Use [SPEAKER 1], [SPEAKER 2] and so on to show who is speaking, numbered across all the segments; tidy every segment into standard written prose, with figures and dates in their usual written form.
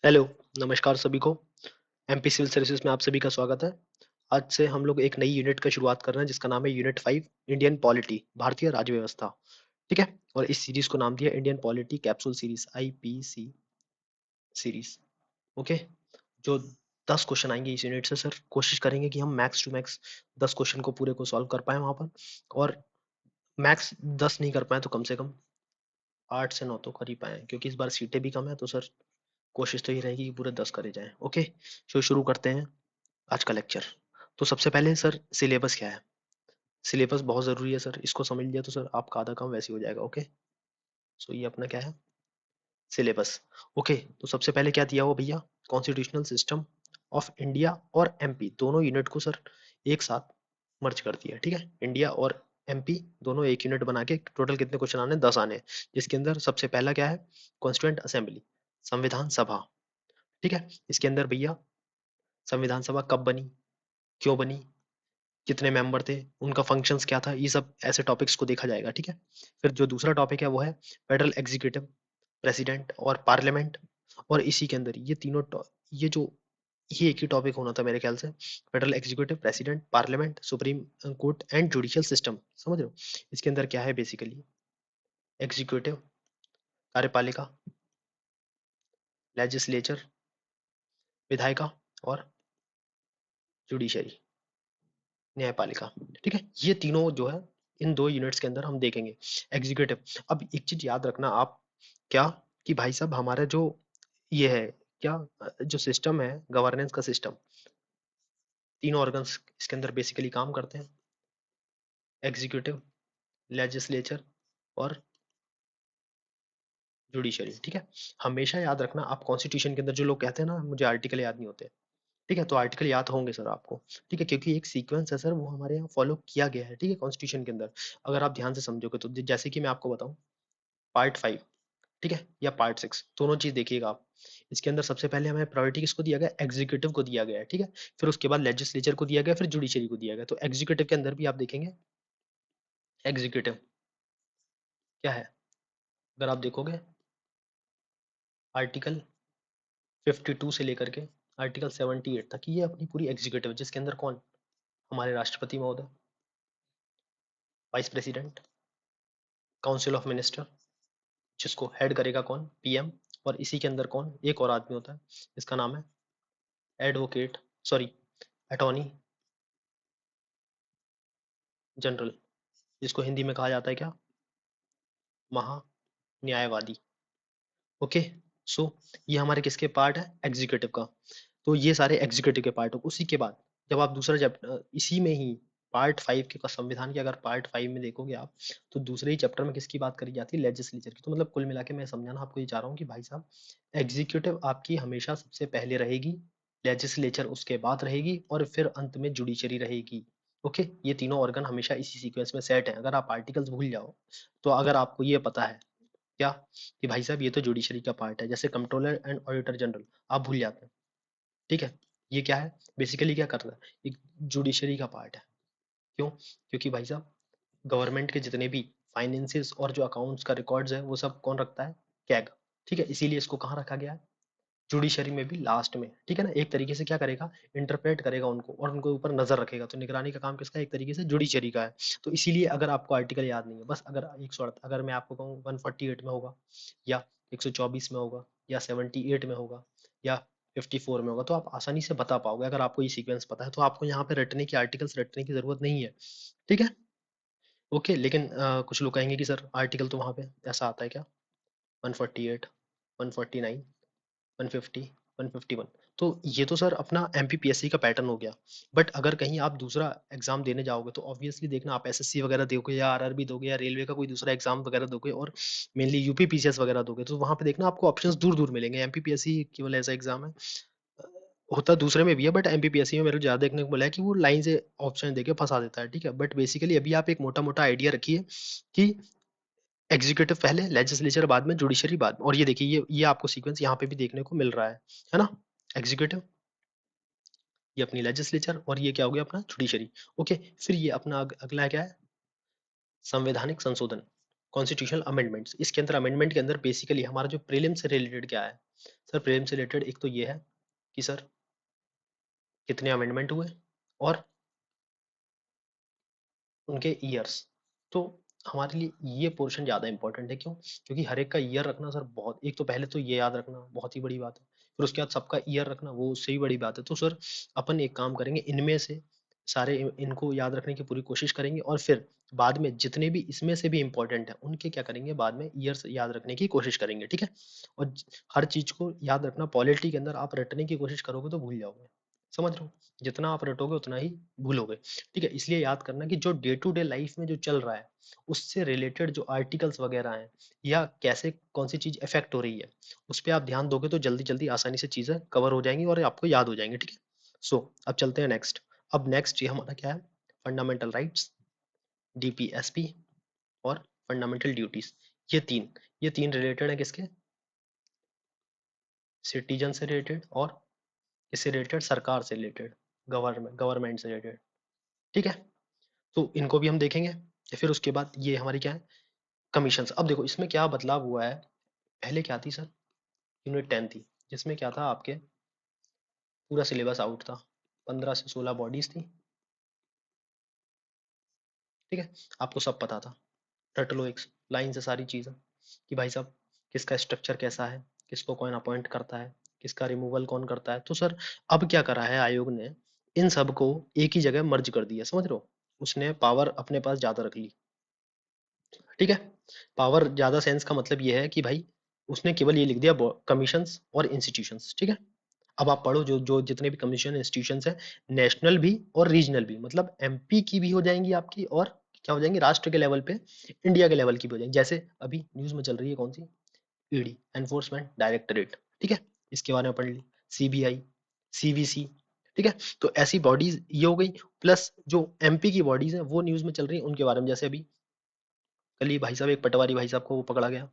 [SPEAKER 1] Hello, नमस्कार सभी को। एमपी सिविल सर्विसेज में आप सभी का स्वागत है। आज से हम लोग एक नई यूनिट का शुरुआत कर रहे हैं जिसका नाम है यूनिट 5 इंडियन पॉलिटी भारतीय राज्य व्यवस्था। ठीक है। और इस सीरीज को नाम दिया Indian polity capsule series IPC series. Okay. जो 10 क्वेश्चन आएंगे इस यूनिट से सर, कोशिश करेंगे कि हम मैक्स टू मैक्स 10 क्वेश्चन को पूरे को सॉल्व कर पाए वहां पर। और मैक्स 10 नहीं कर पाए तो कम से कम 8 से 9 तो कर ही पाए, क्योंकि इस बार सीटें भी कम है तो सर कोशिश तो ये रहेगी कि पूरे 10 करे जाएं। ओके। तो शुरू करते हैं आज का लेक्चर। तो सबसे पहले सर सिलेबस क्या है। सिलेबस बहुत जरूरी है सर, इसको समझ लिया तो सर आपका आधा काम वैसे ही हो जाएगा। ओके। सो ये अपना क्या है, सिलेबस। ओके। तो सबसे पहले क्या दिया हुआ भैया, कॉन्स्टिट्यूशनल सिस्टम ऑफ इंडिया और एमपी दोनों यूनिट को सर एक साथ मर्ज कर दिया। ठीक है, इंडिया और एमपी दोनों एक यूनिट बना के टोटल कितने क्वेश्चन आने, 10 आने हैं। जिसके अंदर सबसे पहला क्या है, कॉन्स्टिट्यूएंट असेंबली, संविधान सभा। ठीक है। इसके अंदर भैया संविधान सभा कब बनी, क्यों बनी, कितने मेंबर थे, उनका फंक्शंस क्या था, ये सब ऐसे टॉपिक्स को देखा जाएगा। ठीक है। फिर जो दूसरा टॉपिक है वो है फेडरल एग्जीक्यूटिव, प्रेसिडेंट और पार्लियामेंट। और इसी के अंदर ये तीनों ये जो ये एक ही टॉपिक होना था मेरे ख्याल से, federal executive, president, parliament, supreme court and judicial system. समझ रहे हो। इसके अंदर क्या है, बेसिकली एग्जीक्यूटिव कार्यपालिका, लेजिस्लेचर विधायिका, और जुडिशरी न्यायपालिका। ठीक है। ये तीनों जो है इन दो यूनिट्स के अंदर हम देखेंगे। एग्जीक्यूटिव, अब एक चीज याद रखना आप, क्या, कि भाई साहब हमारा जो ये है क्या, जो सिस्टम है गवर्नेंस का सिस्टम, तीन ऑर्गन्स इसके अंदर बेसिकली काम करते हैं, एग्जीक्यूटिव, लेजिस्लेचर और जुडिशरी। ठीक है। हमेशा याद रखना आप, कॉन्स्टिट्यूशन के अंदर जो लोग कहते हैं ना मुझे आर्टिकल याद नहीं होते, ठीक है, तो आर्टिकल याद होंगे सर आपको। ठीक है, क्योंकि एक सीक्वेंस है सर, वो हमारे यहाँ फॉलो किया गया है। ठीक है, कॉन्स्टिट्यूशन के अंदर अगर आप ध्यान से समझोगे तो जैसे कि मैं आपको बताऊं, पार्ट 5, ठीक है, या पार्ट 6, दोनों चीज देखिएगा आप। इसके अंदर सबसे पहले हमें प्रायोरिटी किसको दिया गया, एग्जीक्यूटिव को दिया गया है। ठीक है। फिर उसके बाद लेजिस्लेचर को दिया गया, फिर जुडिशरी को दिया गया। तो एग्जीक्यूटिव के अंदर भी आप देखेंगे, एग्जीक्यूटिव क्या है, अगर आप देखोगे आर्टिकल 52 से लेकर के आर्टिकल 78 तक, ये अपनी पूरी एग्जीक्यूटिव, जिसके अंदर कौन, हमारे राष्ट्रपति महोदय, vice president, council of minister, जिसको हेड करेगा कौन, पीएम। और इसी के अंदर कौन, एक और आदमी होता है, इसका नाम है एडवोकेट, सॉरी, अटॉर्नी जनरल, जिसको हिंदी में कहा जाता है क्या, महा न्यायवादी। ओके। सो ये हमारे किसके पार्ट है, एग्जीक्यूटिव का। तो ये सारे एग्जीक्यूटिव के पार्ट हो। उसी के बाद जब आप दूसरा चैप्टर इसी में ही पार्ट 5 के संविधान के, अगर पार्ट 5 में देखोगे आप, तो दूसरे ही चैप्टर में किसकी बात करी जाती है, लेजिस्लेचर की। तो मतलब कुल मिला के मैं समझाना आपको ये चाह रहा हूँ कि भाई साहब, एग्जीक्यूटिव आपकी हमेशा सबसे पहले रहेगी, लेजिस्लेचर उसके बाद रहेगी, और फिर अंत में जुडिशरी रहेगी। ओके। ये तीनों ऑर्गन हमेशा इसी सीक्वेंस में सेट है। अगर आप आर्टिकल्स भूल जाओ, तो अगर आपको ये पता है क्या, कि भाई साहब ये तो जुडिशरी का पार्ट है, जैसे कंट्रोलर एंड ऑडिटर जनरल आप भूल जाते हैं। ठीक है। ये क्या है, बेसिकली क्या कर रहा है, एक जुडिशरी का पार्ट है। क्यों, क्योंकि भाई साहब गवर्नमेंट के जितने भी फाइनेंसिस और जो अकाउंट्स का रिकॉर्ड्स है वो सब कौन रखता है, कैग। ठीक है, इसीलिए इसको कहाँ रखा गया है, जुडिशरी में भी लास्ट में। ठीक है ना, एक तरीके से क्या करेगा, इंटरप्रेट करेगा उनको और उनको ऊपर नजर रखेगा। तो निगरानी का काम किसका है, एक तरीके से जुडिशरी का है। तो इसीलिए अगर आपको आर्टिकल याद नहीं है, बस अगर 108, अगर मैं आपको कहूँ 148 में होगा, या 124 में होगा, या 78 में होगा, या 54 में होगा, तो आप आसानी से बता पाओगे। अगर आपको ये सीक्वेंस पता है तो आपको यहाँ पे रटने की, आर्टिकल्स रटने की जरूरत नहीं है। ठीक है। ओके। लेकिन कुछ लोग कहेंगे कि सर आर्टिकल तो वहाँ पे ऐसा आता है क्या, 148, 149, 150, 151। तो ये तो सर अपना एमपीपीएससी का पैटर्न हो गया। बट अगर कहीं आप दूसरा एग्जाम देने जाओगे तो ऑब्वियसली देखना, आप एसएससी वगैरह दोगे, या आरआरबी दोगे, या रेलवे का कोई दूसरा एग्जाम वगैरह दोगे, और मेनली यूपी पीसीएस वगैरह दोगे, तो वहां पे देखना आपको ऑप्शंस दूर दूर मिलेंगे। एमपीपीएससी केवल ऐसा एग्जाम है, होता दूसरे में भी है, बट एमपीपीएससी में मेरे को ज्यादा देखने को मिला है कि वो लाइन से ऑप्शन देके फंसा देता है। ठीक है। बट बेसिकली अभी आप एक मोटा मोटा आइडिया रखिए कि एग्जीक्यूटिव पहले, लेजिस्लेचर बाद में, जुडिशरी बाद में। और ये देखिए, ये आपको सीक्वेंस यहाँ पे भी देखने को मिल रहा है ना, एग्जीक्यूटिव, ये अपनी लेजिस्लेचर, और ये क्या हो गया अपना जुडिशरी। ओके। फिर ये अपना अगला क्या है, संवैधानिक संशोधन। कॉन्स्टिट्यूशनल अमेंडमेंट्स, इसके अंदर अमेंडमेंट के अंदर बेसिकली हमारा जो प्रीलिम से रिलेटेड क्या है सर, प्रीलिम से रिलेटेड एक तो ये है कि सर कितने अमेंडमेंट हुए और उनके ईयर्स। तो हमारे लिए ये पोर्शन ज़्यादा इंपॉर्टेंट है, क्यों? क्योंकि हर एक का ईयर रखना सर बहुत, एक तो पहले तो ये याद रखना बहुत ही बड़ी बात है, फिर उसके बाद सबका ईयर रखना वो उससे भी बड़ी बात है। तो सर अपन एक काम करेंगे, इनमें से सारे इनको याद रखने की पूरी कोशिश करेंगे, और फिर बाद में जितने भी इसमें से भी इंपॉर्टेंट है उनके क्या करेंगे, बाद में ईयर्स याद रखने की कोशिश करेंगे, ठीक है? और हर चीज को याद रखना, पॉलिटी के अंदर आप रटने की कोशिश करोगे तो भूल जाओगे, समझ रहे हो? जितना आप रटोगे उतना ही भूलोगे, ठीक है? इसलिए याद करना कि जो डे टू डे लाइफ में जो चल रहा है उससे रिलेटेड जो आर्टिकल्स वगैरह हैं, या कैसे कौन सी चीज इफेक्ट हो रही है, उस पर आप ध्यान दोगे तो जल्दी जल्दी आसानी से चीजें कवर हो जाएंगी और आपको याद हो जाएंगी, ठीक है? सो अब चलते हैं नेक्स्ट। अब नेक्स्ट ये हमारा क्या है, फंडामेंटल राइट्स, डीपीएसपी और फंडामेंटल ड्यूटीज। ये तीन रिलेटेड है किसके, सिटीजन से रिलेटेड, और इससे रिलेटेड सरकार से रिलेटेड, गवर्नमेंट से रिलेटेड, ठीक है? तो इनको भी हम देखेंगे। फिर उसके बाद ये हमारी क्या है, कमीशन। अब देखो इसमें क्या बदलाव हुआ है, पहले क्या थी सर, यूनिट 10 थी, जिसमें क्या था आपके पूरा सिलेबस आउट था, 15 से 16 बॉडीज थी, ठीक है? आपको सब पता था, रट लो एक लाइन से सारी चीजें कि भाई साहब किसका स्ट्रक्चर कैसा है, किसको कौन अपॉइंट करता है, किसका रिमूवल कौन करता है। तो सर अब क्या करा है आयोग ने, इन सब को एक ही जगह मर्ज कर दिया, समझ रहे हो? उसने पावर अपने पास ज्यादा रख ली, ठीक है? पावर ज्यादा सेंस का मतलब ये है कि भाई उसने केवल ये लिख दिया कमीशंस और इंस्टीट्यूशंस, ठीक है? अब आप पढ़ो, जो जो जितने भी कमीशन इंस्टीट्यूशंस हैं, नेशनल भी और रीजनल भी, मतलब एमपी की भी हो जाएंगी आपकी, और क्या हो जाएंगी, राष्ट्र के लेवल पे, इंडिया के लेवल की भी हो जाएंगी। जैसे अभी न्यूज में चल रही है कौन सी, ईडी, एनफोर्समेंट डायरेक्टरेट, ठीक है? इसके बारे में पढ़ ली, सीबीआई, सीवीसी, ठीक है? तो ऐसी बॉडीज ये हो गई, प्लस जो एमपी की बॉडीज हैं वो न्यूज में चल रही है उनके बारे में। जैसे अभी कल ही भाई साहब एक पटवारी भाई साहब को वो पकड़ा गया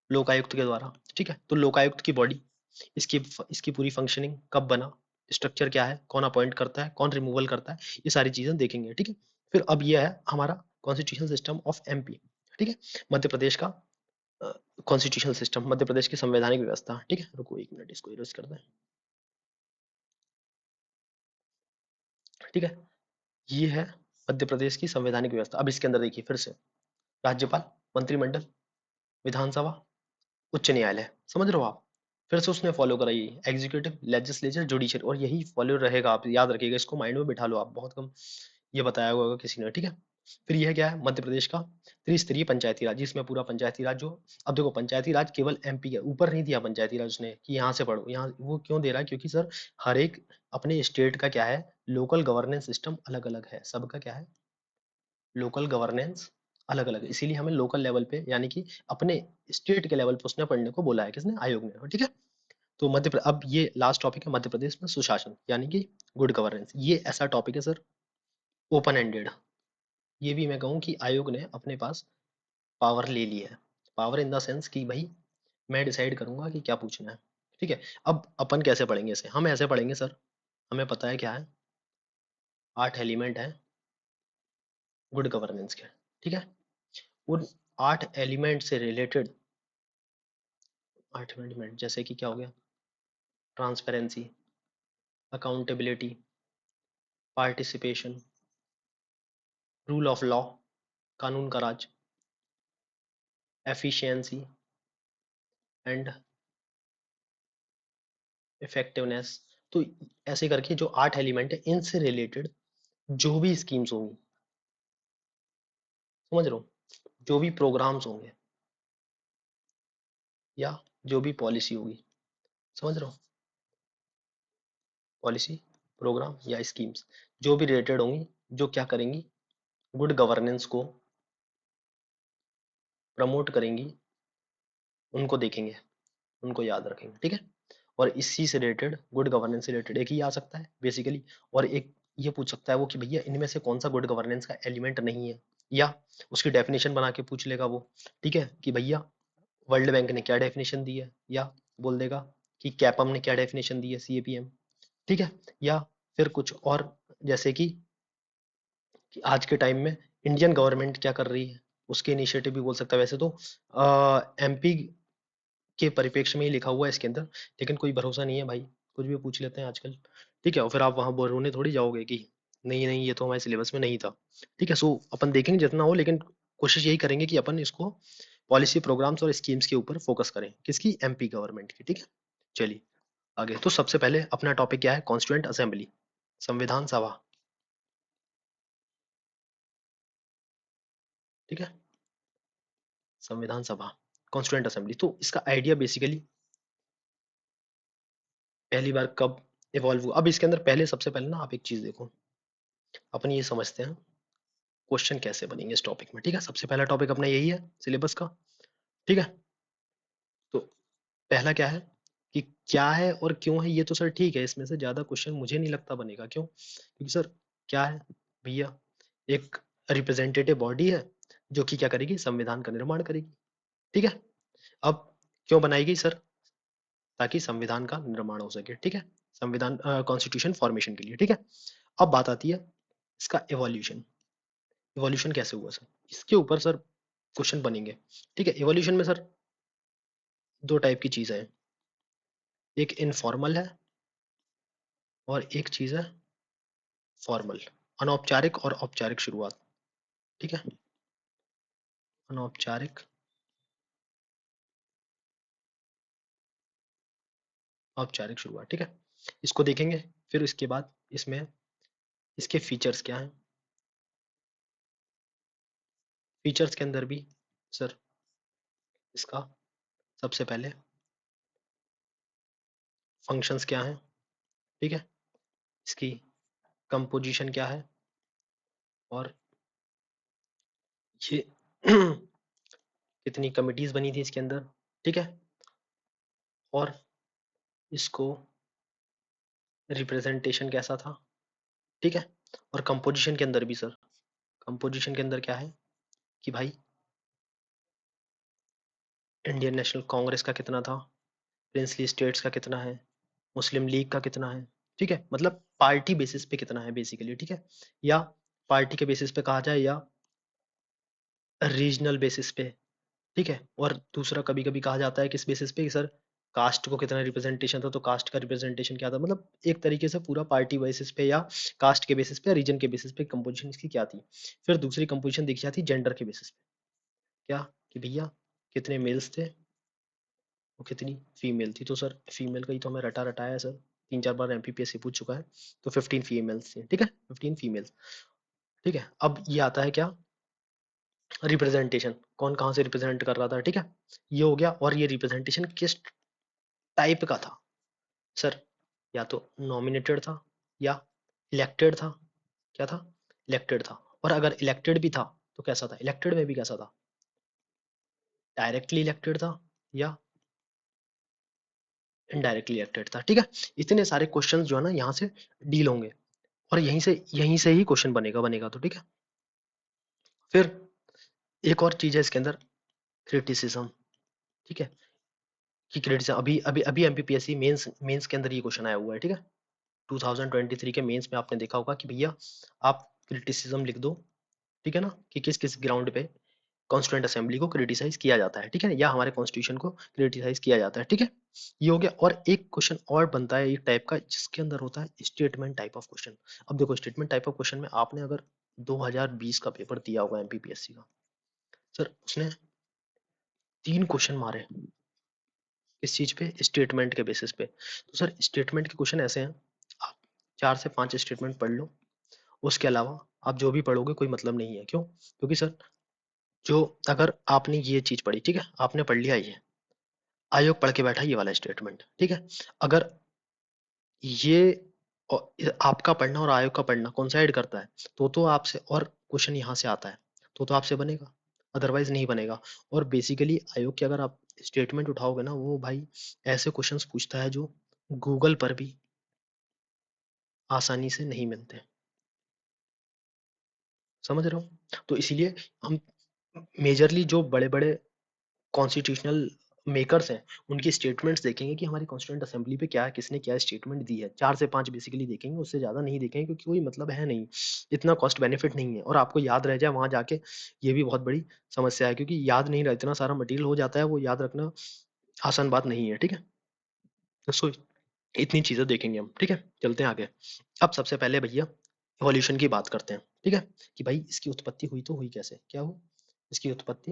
[SPEAKER 1] लोकायुक्त के द्वारा, ठीक है? तो लोकायुक्त की बॉडी, इसकी इसकी पूरी फंक्शनिंग कब बना, स्ट्रक्चर क्या है, कौन अपॉइंट करता है, कौन रिमूवल करता है, ये सारी चीजें देखेंगे, ठीक है? फिर अब ये है हमारा कॉन्स्टिट्यूशन सिस्टम ऑफ एमपी, ठीक है? मध्य प्रदेश का कॉन्स्टिट्यूशनल सिस्टम, मध्य प्रदेश की संवैधानिक व्यवस्था, ठीक है? रुको एक मिनट, इसको इरेज करते हैं, ठीक है? ये है मध्य प्रदेश की संवैधानिक व्यवस्था। अब इसके अंदर देखिए फिर से, राज्यपाल, मंत्रिमंडल, विधानसभा, उच्च न्यायालय, समझ रहे हो आप? फिर से उसने फॉलो कराई, एग्जीक्यूटिव, लेजिस्लेचर, जुडिशियल, और यही फॉलो रहेगा, आप याद रखिएगा, इसको माइंड में बिठा लो आप, बहुत कम ये बताया होगा किसी ने, ठीक है? फिर यह क्या है, मध्य प्रदेश का त्रिस्तरीय पंचायती राज, जिसमें पूरा पंचायती राज जो, अब देखो पंचायती राज केवल एमपी के ऊपर नहीं दिया, पंचायती राज उसने कि यहाँ से पढ़ो, यहाँ वो क्यों दे रहा है, क्योंकि सर हर एक अपने स्टेट का क्या है, लोकल गवर्नेंस सिस्टम अलग अलग है, सबका क्या है, लोकल गवर्नेंस अलग अलग है, इसीलिए हमें लोकल लेवल पे यानी कि अपने स्टेट के लेवल पे उसने पढ़ने को बोला है, किसने, आयोग ने, ठीक है? तो अब ये लास्ट टॉपिक है, मध्य प्रदेश में सुशासन यानी कि गुड गवर्नेंस। ये ऐसा टॉपिक है सर, ओपन एंडेड, ये भी मैं कहूँ कि आयोग ने अपने पास पावर ले ली है, पावर इन द सेंस कि भाई मैं डिसाइड करूंगा कि क्या पूछना है, ठीक है? अब अपन कैसे पढ़ेंगे इसे, हम ऐसे पढ़ेंगे सर, हमें पता है क्या है, 8 एलिमेंट है गुड गवर्नेंस के, ठीक है? उन 8 एलिमेंट से रिलेटेड, 8 एलिमेंट जैसे कि क्या हो गया, transparency, accountability, participation, rule of law, कानून का राज, एफिशिएंसी एंड इफेक्टिवनेस। तो ऐसे करके जो 8 एलिमेंट है इनसे रिलेटेड जो भी स्कीम्स होंगी, समझ रहे हो, जो भी प्रोग्राम्स होंगे या जो भी पॉलिसी होगी, समझ रहे हो, पॉलिसी, प्रोग्राम या स्कीम्स जो भी रिलेटेड होंगी, जो क्या करेंगी, गुड गवर्नेंस को प्रमोट करेंगी, उनको देखेंगे, उनको याद रखेंगे, ठीक है? और इसी से रिलेटेड, गुड गवर्नेंस से रिलेटेड एक ही आ सकता है बेसिकली, और एक ये पूछ सकता है वो कि भैया इनमें से कौन सा गुड गवर्नेंस का एलिमेंट नहीं है, या उसकी डेफिनेशन बना के पूछ लेगा वो, ठीक है? कि भैया वर्ल्ड बैंक ने क्या डेफिनेशन दी है, या बोल देगा कि कैपम ने क्या डेफिनेशन दी है, सीएपीएम, ठीक है? या फिर कुछ और, जैसे कि आज के टाइम में इंडियन गवर्नमेंट क्या कर रही है, उसके इनिशिएटिव भी बोल सकता है। वैसे तो एमपी के परिप्रेक्ष्य में ही लिखा हुआ है इसके अंदर, लेकिन कोई भरोसा नहीं है भाई, कुछ भी पूछ लेते हैं आजकल। ठीक है, और फिर आप वहां रोने थोड़ी जाओगे कि नहीं नहीं ये तो हमारे सिलेबस में नहीं था। ठीक है, सो अपन देखेंगे जितना हो, लेकिन कोशिश यही करेंगे कि अपन इसको पॉलिसी प्रोग्राम्स और स्कीम्स के ऊपर फोकस करें, किसकी, एमपी गवर्नमेंट की। ठीक है, चलिए आगे। तो सबसे पहले अपना टॉपिक क्या है, कॉन्स्टिट्यूएंट असेंबली, संविधान सभा। ठीक है, संविधान सभा, कॉन्स्टिट्यूएंट असेंबली। तो इसका आइडिया बेसिकली पहली बार कब इवॉल्व हुआ। अब इसके अंदर पहले, सबसे पहले ना आप एक चीज देखो, अपन ये समझते हैं क्वेश्चन कैसे बनेंगे इस टॉपिक में। ठीक है, सबसे पहला टॉपिक अपना यही है सिलेबस का। ठीक है, तो पहला क्या है कि क्या है और क्यों है, ये तो सर ठीक है, इसमें से ज्यादा क्वेश्चन मुझे नहीं लगता बनेगा। क्यों? क्योंकि सर क्या है भैया, एक रिप्रेजेंटेटिव बॉडी है जो कि क्या करेगी, संविधान का निर्माण करेगी। ठीक है, अब क्यों बनाएगी सर, ताकि संविधान का निर्माण हो सके। ठीक है, संविधान कॉन्स्टिट्यूशन फॉर्मेशन के लिए। ठीक है, अब बात आती है इसका एवोल्यूशन। एवोल्यूशन कैसे हुआ सर, इसके ऊपर सर क्वेश्चन बनेंगे। ठीक है, एवोल्यूशन में सर दो टाइप की चीजें हैं, एक इनफॉर्मल है और एक चीज है फॉर्मल, अनौपचारिक और औपचारिक शुरुआत। ठीक है, अनौपचारिक, औपचारिक शुरुआत। ठीक है, इसको देखेंगे, फिर इसके बाद इसमें इसके फीचर्स क्या हैं। फीचर्स के अंदर भी सर इसका सबसे पहले फंक्शंस क्या हैं। ठीक है, इसकी कंपोजिशन क्या है, और ये कितनी कमिटीज बनी थी इसके अंदर। ठीक है, और इसको रिप्रेजेंटेशन कैसा था। ठीक है, और कंपोजिशन के अंदर भी सर, कंपोजिशन के अंदर क्या है कि भाई इंडियन नेशनल कांग्रेस का कितना था, प्रिंसली स्टेट्स का कितना है, मुस्लिम लीग का कितना है। ठीक है, मतलब पार्टी बेसिस पे कितना है बेसिकली। ठीक है, या पार्टी के बेसिस पे कहा जाए, या रीजनल बेसिस पे। ठीक है, और दूसरा कभी कभी कहा जाता है किस बेसिस पे कि सर कास्ट को कितना रिप्रेजेंटेशन था, तो कास्ट का रिप्रेजेंटेशन क्या था। मतलब एक तरीके से पूरा पार्टी बेसिस पे या कास्ट के बेसिस पे या रीजन के बेसिस पे कंपोजिशन इसकी क्या थी। फिर दूसरी कंपोजिशन देखी जाती जेंडर के बेसिस पे, क्या कि भैया कितने मेल्स थे और कितनी फीमेल थी। तो सर फीमेल का ही तो हमें रटा रटाया है सर, 3-4 बार एमपीपीएससी पूछ चुका है। तो 15 फीमेल्स थी। ठीक है, 15 फीमेल्स। ठीक है, अब ये आता है क्या, रिप्रेजेंटेशन, कौन कहाँ से रिप्रेजेंट कर रहा था। ठीक है, ये हो गया। और ये रिप्रेजेंटेशन किस टाइप का था सर, या तो नॉमिनेटेड था या इलेक्टेड था। क्या था, इलेक्टेड था। और अगर इलेक्टेड भी था तो कैसा था, इलेक्टेड में भी कैसा था, डायरेक्टली इलेक्टेड था या इनडायरेक्टली इलेक्टेड था। ठीक है, इतने सारे क्वेश्चंस जो है ना यहाँ से डील होंगे, और यहीं से ही क्वेश्चन बनेगा बनेगा। तो ठीक है, फिर एक और चीज है इसके अंदर, क्रिटिसिज्म। ठीक है, कि क्रिटिसिज्म अभी अभी अभी एमपीपीएससी मेंस मेंस के अंदर ये क्वेश्चन आया हुआ है। ठीक है, 2023 के मेंस में आपने देखा होगा कि भैया आप क्रिटिसिज्म लिख दो। ठीक है ना, कि किस किस ग्राउंड पे कॉन्स्टिट्यूएंट असेंबली को क्रिटिसाइज किया जाता है। ठीक है, या हमारे कॉन्स्टिट्यूशन को क्रिटिसाइज किया जाता है। ठीक है, ये हो गया। और एक क्वेश्चन और बनता है एक टाइप का, जिसके अंदर होता है स्टेटमेंट टाइप ऑफ क्वेश्चन। अब देखो, स्टेटमेंट टाइप ऑफ क्वेश्चन में आपने अगर 2020 का पेपर दिया होगा एमपीपीएससी का, सर उसने 3 क्वेश्चन मारे इस चीज पे, स्टेटमेंट के बेसिस पे। तो सर स्टेटमेंट के क्वेश्चन ऐसे हैं, आप 4 से 5 स्टेटमेंट पढ़ लो, उसके अलावा आप जो भी पढ़ोगे कोई मतलब नहीं है। क्यों? क्योंकि सर जो, अगर आपने ये चीज पढ़ी, ठीक है, आपने पढ़ लिया ये आयोग पढ़ के बैठा ये वाला स्टेटमेंट। ठीक है, अगर ये आपका पढ़ना और आयोग का पढ़ना कोइंसाइड करता है, तो आपसे और क्वेश्चन यहाँ से आता है, तो आपसे बनेगा, अदरवाइज नहीं बनेगा। और बेसिकली आयोग के अगर आप स्टेटमेंट उठाओगे ना, वो भाई ऐसे क्वेश्चंस पूछता है जो गूगल पर भी आसानी से नहीं मिलते। समझ रहे हो? तो इसीलिए हम मेजरली जो बड़े बड़े कॉन्स्टिट्यूशनल मेकर्स हैं उनकी स्टेटमेंट्स देखेंगे कि हमारी कॉन्स्टिट्यूएंट असेंबली पे क्या किसने क्या स्टेटमेंट दी है, 4 से 5 बेसिकली देखेंगे, उससे ज़्यादा नहीं देखेंगे क्योंकि कोई मतलब है नहीं, इतना कॉस्ट बेनिफिट नहीं है। और आपको याद रह जाए वहाँ जाके, ये भी बहुत बड़ी समस्या है क्योंकि याद नहीं रहा, इतना सारा मटेरियल हो जाता है, वो याद रखना आसान बात नहीं है, ठीक है। सो इतनी चीज़ें देखेंगे हम, ठीक है। चलते हैं आगे। अब सबसे पहले भैया इवोल्यूशन की बात करते हैं, ठीक है, कि भाई इसकी उत्पत्ति हुई तो हुई कैसे, क्या हो, इसकी उत्पत्ति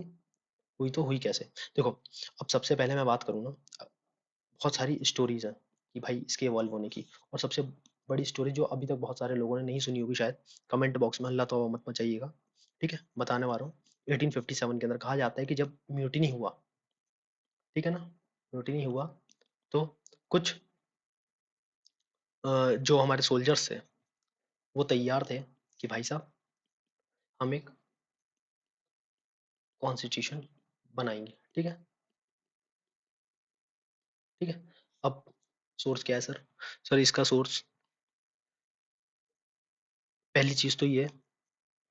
[SPEAKER 1] हुई तो हुई कैसे। देखो, अब सबसे पहले मैं बात करूँ ना, बहुत सारी स्टोरीज हैं कि भाई इसके इवॉल्व होने की, और सबसे बड़ी स्टोरी जो अभी तक बहुत सारे लोगों ने नहीं सुनी होगी शायद, कमेंट बॉक्स में अल्लाह तो मत मचाइएगा, ठीक है, बताने वाला हूँ। 1857 के अंदर कहा जाता है कि जब म्यूटिनी हुआ, ठीक है ना, म्यूटिनी हुआ तो कुछ जो हमारे सोल्जर्स थे वो तैयार थे कि भाई साहब हम एक कॉन्स्टिट्यूशन बनाएंगे, ठीक है, ठीक है। अब सोर्स क्या है सर, सर इसका सोर्स, पहली चीज तो ये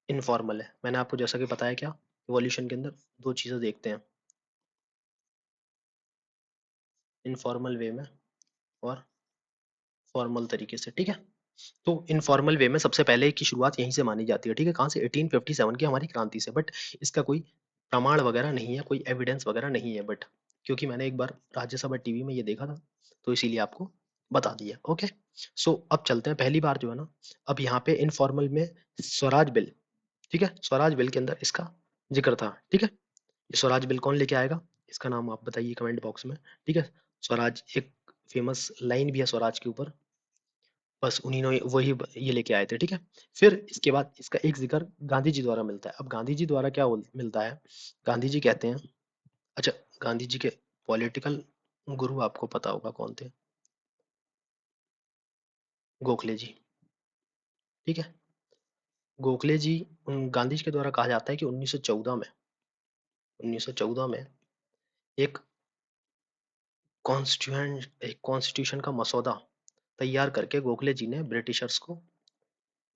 [SPEAKER 1] इनफॉर्मल है, मैंने आपको जैसा कि बताया, क्या इवोल्यूशन के अंदर दो चीजें देखते हैं, इनफॉर्मल वे में और फॉर्मल तरीके से, ठीक है। तो इनफॉर्मल वे में सबसे पहले की शुरुआत यहीं से मानी जाती है, ठीक है, कहाँ से, 1857 की हमारी क्रांति से। बट इसका कोई प्रमाण वगैरह नहीं है, कोई एविडेंस वगैरह नहीं है, बट क्योंकि मैंने एक बार राज्यसभा टीवी में ये देखा था तो इसीलिए आपको बता दिया, ओके। सो अब चलते हैं, पहली बार जो है ना, अब यहाँ पे इनफॉर्मल में स्वराज बिल, ठीक है, स्वराज बिल के अंदर इसका जिक्र था, ठीक है। ये स्वराज बिल कौन लेके आएगा, इसका नाम आप बताइए कमेंट बॉक्स में, ठीक है। स्वराज एक फेमस लाइन भी है स्वराज के ऊपर, बस उन्हीं ने वही ये लेके आए थे, ठीक है। फिर इसके बाद इसका एक जिक्र गांधी जी द्वारा मिलता है। अब गांधी जी द्वारा क्या मिलता है, गांधी जी कहते हैं, अच्छा, गांधी जी के पॉलिटिकल गुरु आपको पता होगा कौन थे, गोखले जी, ठीक है। गोखले जी, गांधी जी के द्वारा कहा जाता है कि 1914 में एक कॉन्स्टिट्यूशन का मसौदा तैयार करके गोखले जी ने ब्रिटिशर्स को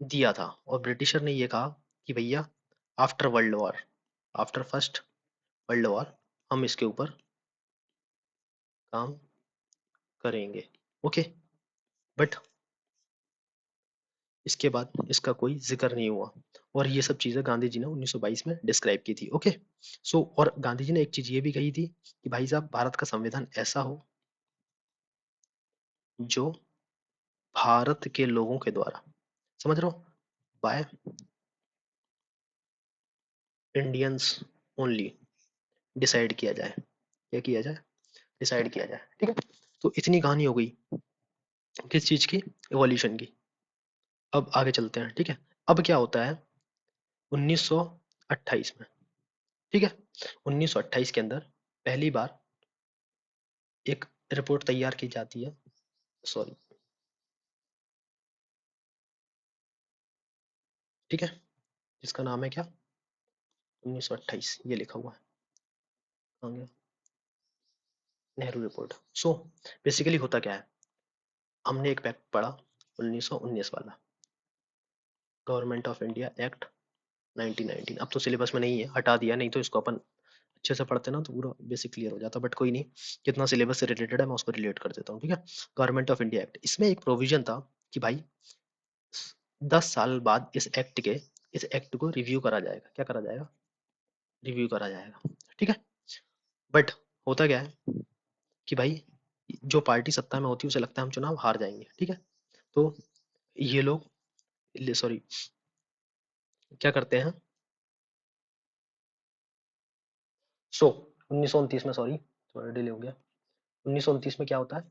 [SPEAKER 1] दिया था, और ब्रिटिशर ने ये कहा कि भैया after world war, after first world war हम इसके ऊपर काम करेंगे, ओके। बट इसके बाद इसका कोई जिक्र नहीं हुआ, और ये सब चीजें गांधी जी ने 1922 में डिस्क्राइब की थी, ओके। सो और गांधी जी ने एक चीज ये भी कही थी कि भाई साहब भारत का संविधान ऐसा हो जो भारत के लोगों के द्वारा, समझ रहे हो, बाय इंडियंस ओनली डिसाइड किया जाए, क्या किया जाए, डिसाइड किया जाए, ठीक है। तो इतनी कहानी हो गई किस चीज की, इवोल्यूशन की। अब आगे चलते हैं, ठीक है। अब क्या होता है 1928 में, ठीक है, 1928 के अंदर पहली बार एक रिपोर्ट तैयार की जाती है, सॉरी, ठीक है, जिसका नाम है क्या, 1928 ये लिखा हुआ है, कहाँ गया? नेहरू रिपोर्ट। सो बेसिकली होता क्या है, हमने एक पैक्ट पढ़ा 1919 वाला, गवर्नमेंट ऑफ इंडिया एक्ट 1919, अब तो सिलेबस में नहीं है, हटा दिया, नहीं तो इसको अपन अच्छे से पढ़ते ना तो पूरा बेसिक क्लियर हो जाता, बट कोई नहीं, कितना सिलेबस से रिलेटेड है मैं उसको रिलेट कर देता हूँ, ठीक है। गवर्नमेंट ऑफ इंडिया एक्ट, इसमें एक प्रोविजन था कि भाई 10 साल बाद इस एक्ट को रिव्यू करा जाएगा, क्या करा जाएगा, रिव्यू करा जाएगा, ठीक है। बट होता क्या है कि भाई जो पार्टी सत्ता में होती है उसे लगता है हम चुनाव हार जाएंगे, ठीक है। तो ये लोग, सॉरी, क्या करते हैं, सो 1929 में, सॉरी थोड़ा डिले हो गया, 1929 में क्या होता है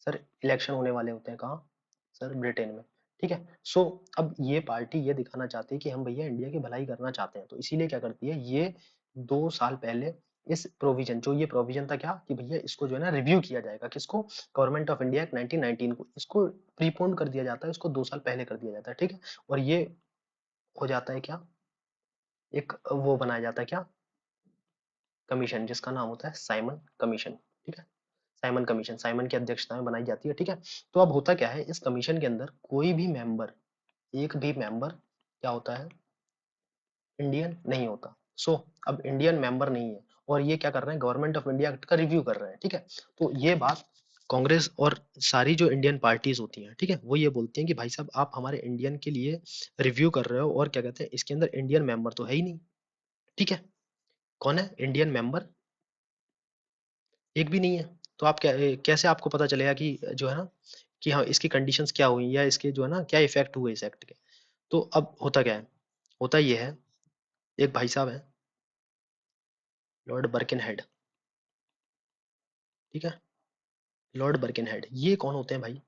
[SPEAKER 1] सर, इलेक्शन होने वाले होते हैं, कहाँ सर, ब्रिटेन में, ठीक है। सो अब ये पार्टी ये दिखाना चाहती है कि हम भैया इंडिया की भलाई करना चाहते हैं, तो इसीलिए क्या करती है, ये 2 साल पहले इस प्रोविजन, जो ये प्रोविजन था क्या कि भैया इसको जो है ना रिव्यू किया जाएगा, किसको, गवर्नमेंट ऑफ इंडिया 1919 को, इसको प्रीपोन कर दिया जाता है, इसको 2 साल पहले कर दिया जाता है, ठीक है। और ये हो जाता है क्या, एक वो बनाया जाता है क्या, कमीशन, जिसका नाम होता है साइमन कमीशन, ठीक है। साइमन कमीशन, साइमन की अध्यक्षता में बनाई जाती है, ठीक है। तो अब होता क्या है, इस कमीशन के अंदर कोई भी मेंबर, एक भी मेंबर क्या होता है, इंडियन नहीं होता। सो अब इंडियन मेंबर नहीं है, और ये क्या कर रहे हैं, गवर्नमेंट ऑफ इंडिया एक्ट का रिव्यू कर रहे हैं, ठीक है। तो ये बात कांग्रेस और सारी जो इंडियन पार्टीज होती हैं, ठीक है, वो ये बोलती हैं कि भाई साहब आप हमारे इंडियन के लिए रिव्यू कर रहे हो और क्या कहते हैं, इसके अंदर इंडियन मेंबर तो है ही नहीं, ठीक है। कौन है इंडियन मेंबर, एक भी नहीं है। तो आप क्या कैसे आपको पता चलेगा कि जो है ना कि हाँ इसकी कंडीशंस क्या हुई या इसके जो है ना क्या इफेक्ट हुए इस एक्ट के। तो अब होता क्या है, होता ये है, एक भाई साहब है लॉर्ड बर्किनहेड, ठीक है, लॉर्ड बर्किनहेड, ये कौन होते हैं भाई,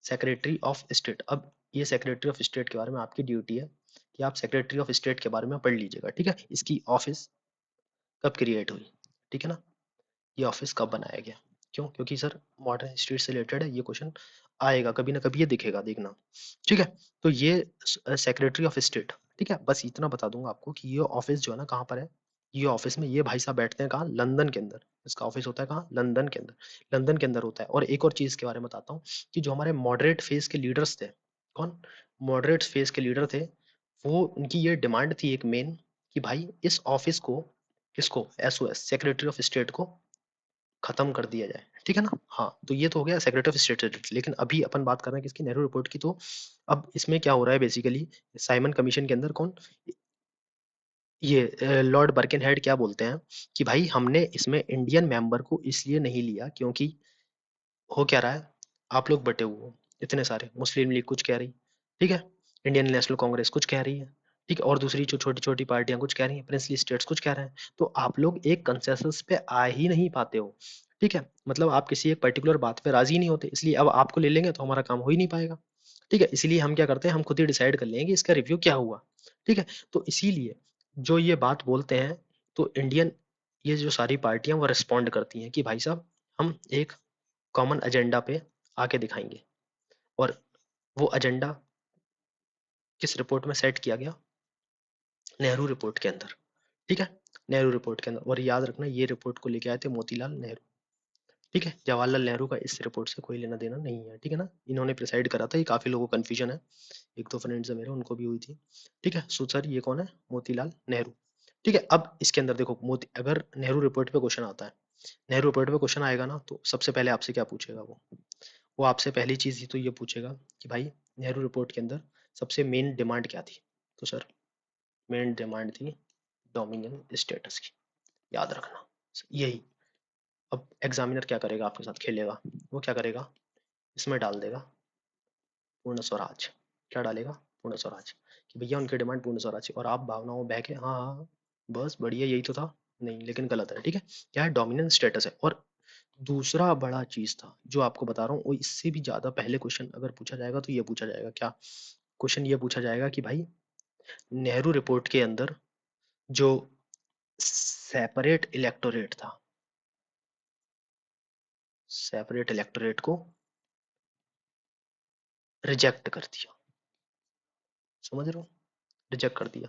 [SPEAKER 1] सेक्रेटरी ऑफ स्टेट। अब ये सेक्रेटरी ऑफ स्टेट के बारे में आपकी ड्यूटी है कि आप सेक्रेटरी ऑफ स्टेट के बारे में पढ़ लीजिएगा, ठीक है। इसकी ऑफिस कब क्रिएट हुई, ठीक है ना, ये ऑफिस कब बनाया गया, क्यों, क्योंकि सर मॉडर्न हिस्ट्री से रिलेटेड है, ये क्वेश्चन आएगा कभी ना कभी, ये दिखेगा देखना, ठीक है। तो ये सेक्रेटरी ऑफ स्टेट, ठीक है, बस इतना बता दूंगा आपको कि ये ऑफिस जो है ना कहाँ पर है, ये ऑफिस में ये भाई साहब बैठते हैं कहाँ, लंदन के अंदर। इसका ऑफिस होता है कहाँ, लंदन के अंदर, लंदन के अंदर होता है। और एक और चीज के बारे में बताता हूँ कि जो हमारे मॉडरेट फेज के लीडर्स थे, कौन, मॉडरेट फेज के लीडर थे, वो उनकी ये डिमांड थी एक मेन, कि भाई इस ऑफिस को, किसको, एसओएस सेक्रेटरी ऑफ स्टेट को खत्म कर दिया जाए, ठीक है ना। हाँ तो ये तो हो गया सेक्रेटरी ऑफ स्टेट से related। लेकिन अभी अपन बात कर रहे हैं किसकी, नेहरू रिपोर्ट की। तो अब इसमें क्या हो रहा है बेसिकली, साइमन कमीशन के अंदर कौन, ये लॉर्ड बर्किनहेड क्या बोलते हैं कि भाई हमने इसमें इंडियन मेंबर को इसलिए नहीं लिया क्योंकि हो क्या रहा है, आप लोग बटे हुए हो इतने सारे, मुस्लिम लीग कुछ कह रही, ठीक है, इंडियन नेशनल कांग्रेस कुछ कह रही है, ठीक है, और दूसरी जो छोटी छोटी पार्टियां कुछ कह रही हैं, प्रिंसली स्टेट्स कुछ कह रहे हैं। तो आप लोग एक कंसेंसस पे आ ही नहीं पाते हो, ठीक है, मतलब आप किसी एक पर्टिकुलर बात पे राजी नहीं होते, इसलिए अब आपको ले लेंगे तो हमारा काम हो ही नहीं पाएगा, ठीक है। इसलिए हम क्या करते हैं, हम खुद ही डिसाइड कर लेंगे कि इसका रिव्यू क्या हुआ, ठीक है। तो इसीलिए जो ये बात बोलते हैं, तो इंडियन ये जो सारी पार्टियां वो रिस्पॉन्ड करती हैं कि भाई साहब हम एक कॉमन एजेंडा पे आके दिखाएंगे। और वो एजेंडा किस रिपोर्ट में सेट किया गया, नेहरू रिपोर्ट के अंदर, ठीक है, नेहरू रिपोर्ट के अंदर। और याद रखना ये रिपोर्ट को लेके आए थे मोतीलाल नेहरू, ठीक है, जवाहरलाल नेहरू का इस रिपोर्ट से कोई लेना देना नहीं है, ठीक है ना, इन्होंने प्रिसाइड करा था, ये काफी लोगों को कंफ्यूजन है, एक दो फ्रेंड्स है मेरे उनको भी हुई थी, ठीक है। सो सर ये कौन है, मोतीलाल नेहरू, ठीक है। अब इसके अंदर देखो मोती, अगर नेहरू रिपोर्ट पे क्वेश्चन आता है, नेहरू रिपोर्ट पे क्वेश्चन आएगा ना, तो सबसे पहले आपसे क्या पूछेगा वो आपसे पहली चीज ही तो ये पूछेगा कि भाई नेहरू रिपोर्ट के अंदर सबसे मेन डिमांड क्या थी। तो सर मेन डिमांड थी डोमिनियन स्टेटस की, याद रखना यही। अब एग्जामिनर क्या करेगा, आपके साथ खेलेगा, वो क्या करेगा, इसमें डाल देगा पूर्ण स्वराज, क्या डालेगा, पूर्ण स्वराज, कि भैया उनकी डिमांड पूर्ण स्वराज है। और आप भावनाओं में बह के हाँ हाँ हाँ, बस बढ़िया यही तो था, नहीं लेकिन गलत है, ठीक है, क्या है, डोमिनेंट स्टेटस है। और दूसरा बड़ा चीज था जो आपको बता रहा हूँ, वो इससे भी ज्यादा पहले क्वेश्चन अगर पूछा जाएगा तो ये पूछा जाएगा क्या, क्वेश्चन ये पूछा जाएगा कि भाई नेहरू रिपोर्ट के अंदर जो सेपरेट इलेक्टोरेट था, सेपरेट इलेक्टोरेट को रिजेक्ट कर दिया, समझ रहे हो, रिजेक्ट कर दिया,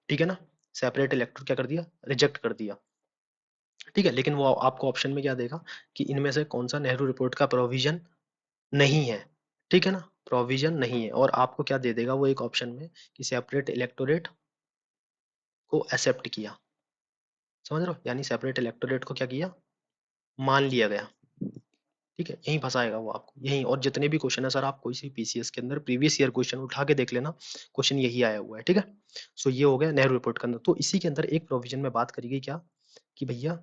[SPEAKER 1] ठीक है ना, सेपरेट इलेक्टर क्या कर दिया, रिजेक्ट कर दिया, ठीक है। लेकिन वो आपको ऑप्शन में क्या देगा कि इनमें से कौन सा नेहरू रिपोर्ट का प्रोविजन नहीं है, ठीक है ना, प्रोविजन नहीं है। और आपको क्या दे देगा वो एक ऑप्शन में कि सेपरेट इलेक्टोरेट को एक्सेप्ट किया, समझ रहे हो, यानी सेपरेट इलेक्टोरेट को क्या किया, मान लिया गया, ठीक है, यहीं फंसाएगा वो आपको यहीं। और जितने भी क्वेश्चन है सर आप कोई सी पीसीएस के अंदर प्रीवियस ईयर क्वेश्चन उठा के देख लेना, क्वेश्चन यही आया हुआ है, ठीक है। सो ये हो गया नेहरू रिपोर्ट के अंदर। तो इसी के अंदर एक प्रोविजन में बात करी गई क्या, कि भैया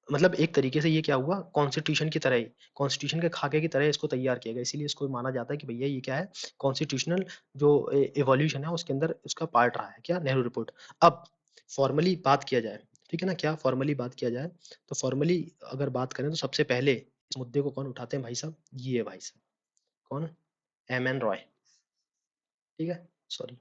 [SPEAKER 1] मतलब एक तरीके से ये क्या हुआ, कॉन्स्टिट्यूशन की तरह ही, कॉन्स्टिट्यूशन के खाके की तरह इसको तैयार किया गया, इसीलिए इसको माना जाता है कि भैया ये क्या है, कॉन्स्टिट्यूशनल जो एवोल्यूशन है उसके अंदर उसका पार्ट रहा है क्या, नेहरू रिपोर्ट। अब फॉर्मली बात किया जाए, ठीक है ना, क्या फॉर्मली बात किया जाए, तो फॉर्मली अगर बात करें तो सबसे पहले इस मुद्दे को कौन उठाते हैं भाई साहब, ये भाई साहब, कौन, एम एन रॉय, ठीक है, सॉरी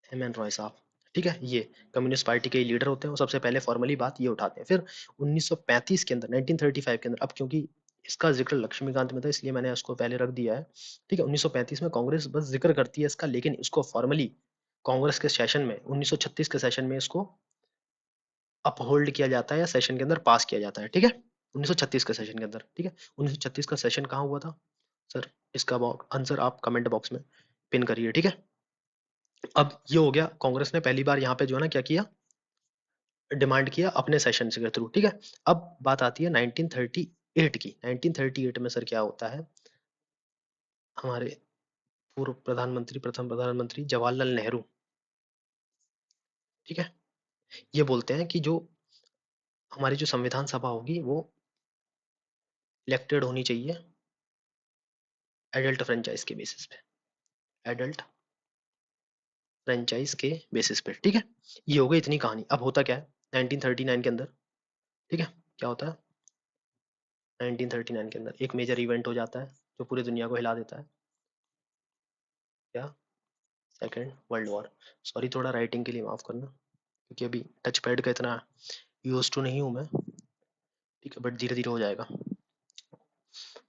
[SPEAKER 1] एम एन रॉय साहब, ठीक है, ये कम्युनिस्ट पार्टी के लीडर होते हैं, वो सबसे पहले फॉर्मली बात ये उठाते हैं। फिर 1935 के अंदर, 1935 के अंदर, अब क्योंकि इसका जिक्र लक्ष्मीकांत में था इसलिए मैंने उसको पहले रख दिया है, ठीक है, 1935 में कांग्रेस बस जिक्र करती है इसका, लेकिन इसको फॉर्मली कांग्रेस के सेशन में 1936 के सेशन में इसको अपहोल्ड किया जाता है या सेशन के अंदर पास किया जाता है, ठीक है, 1936 के सेशन के अंदर, ठीक है। 1936 का सेशन कहाँ हुआ था सर, इसका आंसर आप कमेंट बॉक्स में पिन करिए, ठीक है। अब ये हो गया, कांग्रेस ने पहली बार यहाँ पे जो है ना क्या किया, डिमांड किया अपने सेशन के थ्रू, ठीक है। अब बात आती है 1938 की। 1938 में सर क्या होता है, हमारे पूर्व प्रधानमंत्री, प्रथम प्रधानमंत्री जवाहरलाल नेहरू, ठीक है, ये बोलते हैं कि जो हमारी जो संविधान सभा होगी वो इलेक्टेड होनी चाहिए एडल्ट फ्रेंचाइज के बेसिस पे, एडल्ट फ्रेंचाइज के बेसिस पे, ठीक है। ये हो गई इतनी कहानी। अब होता क्या है 1939 के अंदर, ठीक है, क्या होता है 1939 के अंदर एक मेजर इवेंट हो जाता है जो पूरी दुनिया को हिला देता है। क्या? Second world war. सॉरी थोड़ा राइटिंग के लिए माफ करना, क्योंकि अभी टच पैड का इतना यूज टू नहीं हूँ मैं, ठीक है, बट धीरे धीरे हो जाएगा,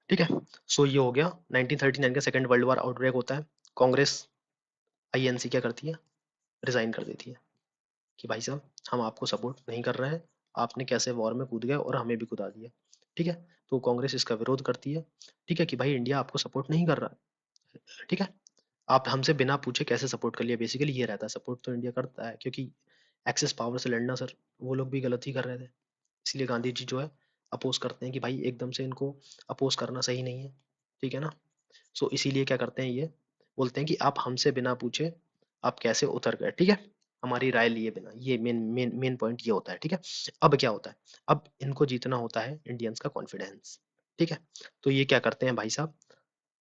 [SPEAKER 1] ठीक है। सो ये हो गया 1939 का सेकेंड वर्ल्ड वॉर आउटब्रेक होता है। कांग्रेस, आईएनसी क्या करती है, रिजाइन कर देती है कि भाई साहब हम आपको सपोर्ट नहीं कर रहे हैं, आपने कैसे वॉर में कूद गए और हमें भी कूदा दिया, ठीक है। तो कांग्रेस इसका विरोध करती है, ठीक है, कि भाई इंडिया आपको सपोर्ट नहीं कर रहा, ठीक है, आप हमसे बिना पूछे कैसे सपोर्ट कर लिया। बेसिकली ये रहता है, सपोर्ट तो इंडिया करता है क्योंकि एक्सेस पावर से लड़ना सर, वो लोग भी गलत ही कर रहे थे, इसलिए गांधी जी जो है अपोज करते हैं कि भाई एकदम से इनको अपोज करना सही नहीं है, ठीक है ना। सो इसीलिए क्या करते हैं, ये बोलते हैं कि आप हमसे बिना पूछे आप कैसे उतर गए, ठीक है, हमारी राय लिए बिना। ये मेन मेन मेन पॉइंट ये होता है, ठीक है। अब क्या होता है, अब इनको जीतना होता है इंडियंस का कॉन्फिडेंस, ठीक है। तो ये क्या करते हैं भाई साहब,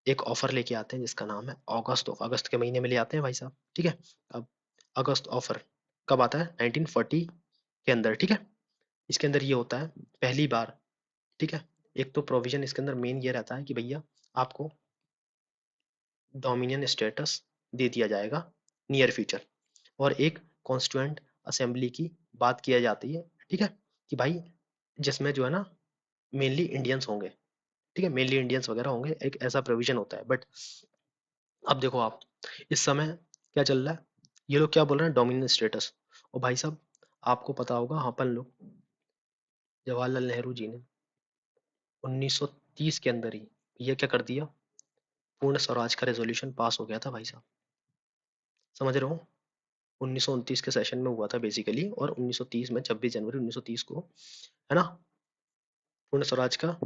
[SPEAKER 1] एक ऑफर लेके आते हैं जिसका नाम है अगस्त। अगस्त के महीने में ले आते हैं भाई साहब, ठीक है। अब अगस्त ऑफर कब आता है, 1940 के अंदर, ठीक है। इसके अंदर ये होता है पहली बार, ठीक है। एक तो प्रोविजन इसके अंदर मेन ये रहता है कि भैया आपको डोमिनियन स्टेटस दे दिया जाएगा नियर फ्यूचर, और एक कॉन्स्टिट्यूएंट असेंबली की बात किया जाती है, ठीक है, कि भाई जिसमें जो है ना मेनली इंडियंस होंगे, ठीक है, मेनली इंडियंस वगैरह होंगे, एक ऐसा प्रोविजन होता है। बट अब देखो आप, इस समय क्या चल रहा है, ये लोग क्या बोल रहे हैं, डोमिनियन स्टेटस। और भाई साहब आपको पता होगा, अपन लोग जवाहरलाल नेहरू जी ने 1930 के अंदर ही ये क्या कर दिया, पूर्ण स्वराज का रेजोल्यूशन पास हो गया था भाई साहब, समझ रहे हो। 1929 के सेशन में हुआ था बेसिकली, और 1930 में 26 जनवरी 1930 को, है ना, पूर्ण स्वराज का,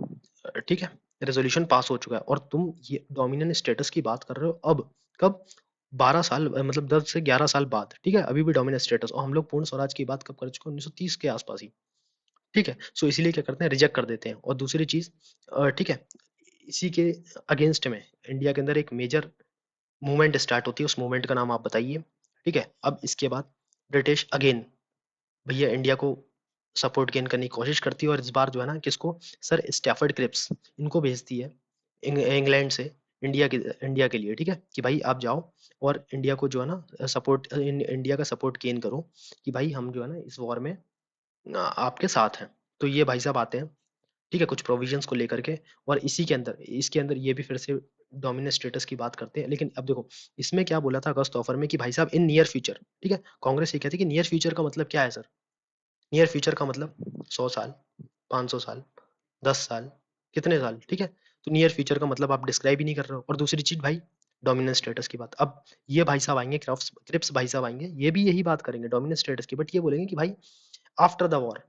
[SPEAKER 1] ठीक है, रेजोल्यूशन पास हो चुका है। और तुम ये डोमिनियन स्टेटस की बात कर रहे हो अब, कब, 12 साल, मतलब 10 से 11 साल बाद, ठीक है, अभी भी डोमिनियन स्टेटस। और हम लोग पूर्ण स्वराज की बात कब कर चुके हैं, 1930 के आसपास ही, ठीक है। सो इसीलिए क्या करते हैं, रिजेक्ट कर देते हैं। और दूसरी चीज, ठीक है, इसी के अगेंस्ट में इंडिया के अंदर एक मेजर मूवमेंट स्टार्ट होती है, उस मूवमेंट का नाम आप बताइए, ठीक है। अब इसके बाद ब्रिटिश अगेन भैया इंडिया को सपोर्ट गेन करने की कोशिश करती है, और इस बार जो है ना किसको, सर स्टैफर्ड क्रिप्स इनको भेजती है इंग्लैंड से इंडिया के लिए, ठीक है, कि भाई आप जाओ और इंडिया को जो है ना सपोर्ट, इंडिया का सपोर्ट गेन करो, कि भाई हम जो है ना इस वॉर में आपके साथ हैं। तो ये भाई साहब आते हैं, ठीक है, कुछ प्रोविजंस को लेकर के। और इसी के अंदर, इसके अंदर ये भी फिर से डोमिनेंट स्टेटस की बात करते हैं। लेकिन अब देखो इसमें क्या बोला था अगस्त ऑफर में, कि भाई साहब इन नियर फ्यूचर, ठीक है, कांग्रेस ये कहती है कि नियर फ्यूचर का मतलब क्या है सर, नियर फ्यूचर का मतलब 100 साल, 500 साल, 10 साल, कितने साल, ठीक है। तो नियर फ्यूचर का मतलब आप डिस्क्राइब ही नहीं कर रहे हो। और दूसरी चीज भाई, डोमिनेंट स्टेटस की बात, अब ये भाई साहब आएंगे, क्रिप्स क्रिप्स भाई साहब आएंगे, ये भी यही बात करेंगे डोमिनेंट स्टेटस की, बट ये बोलेंगे कि भाई आफ्टर द वॉर।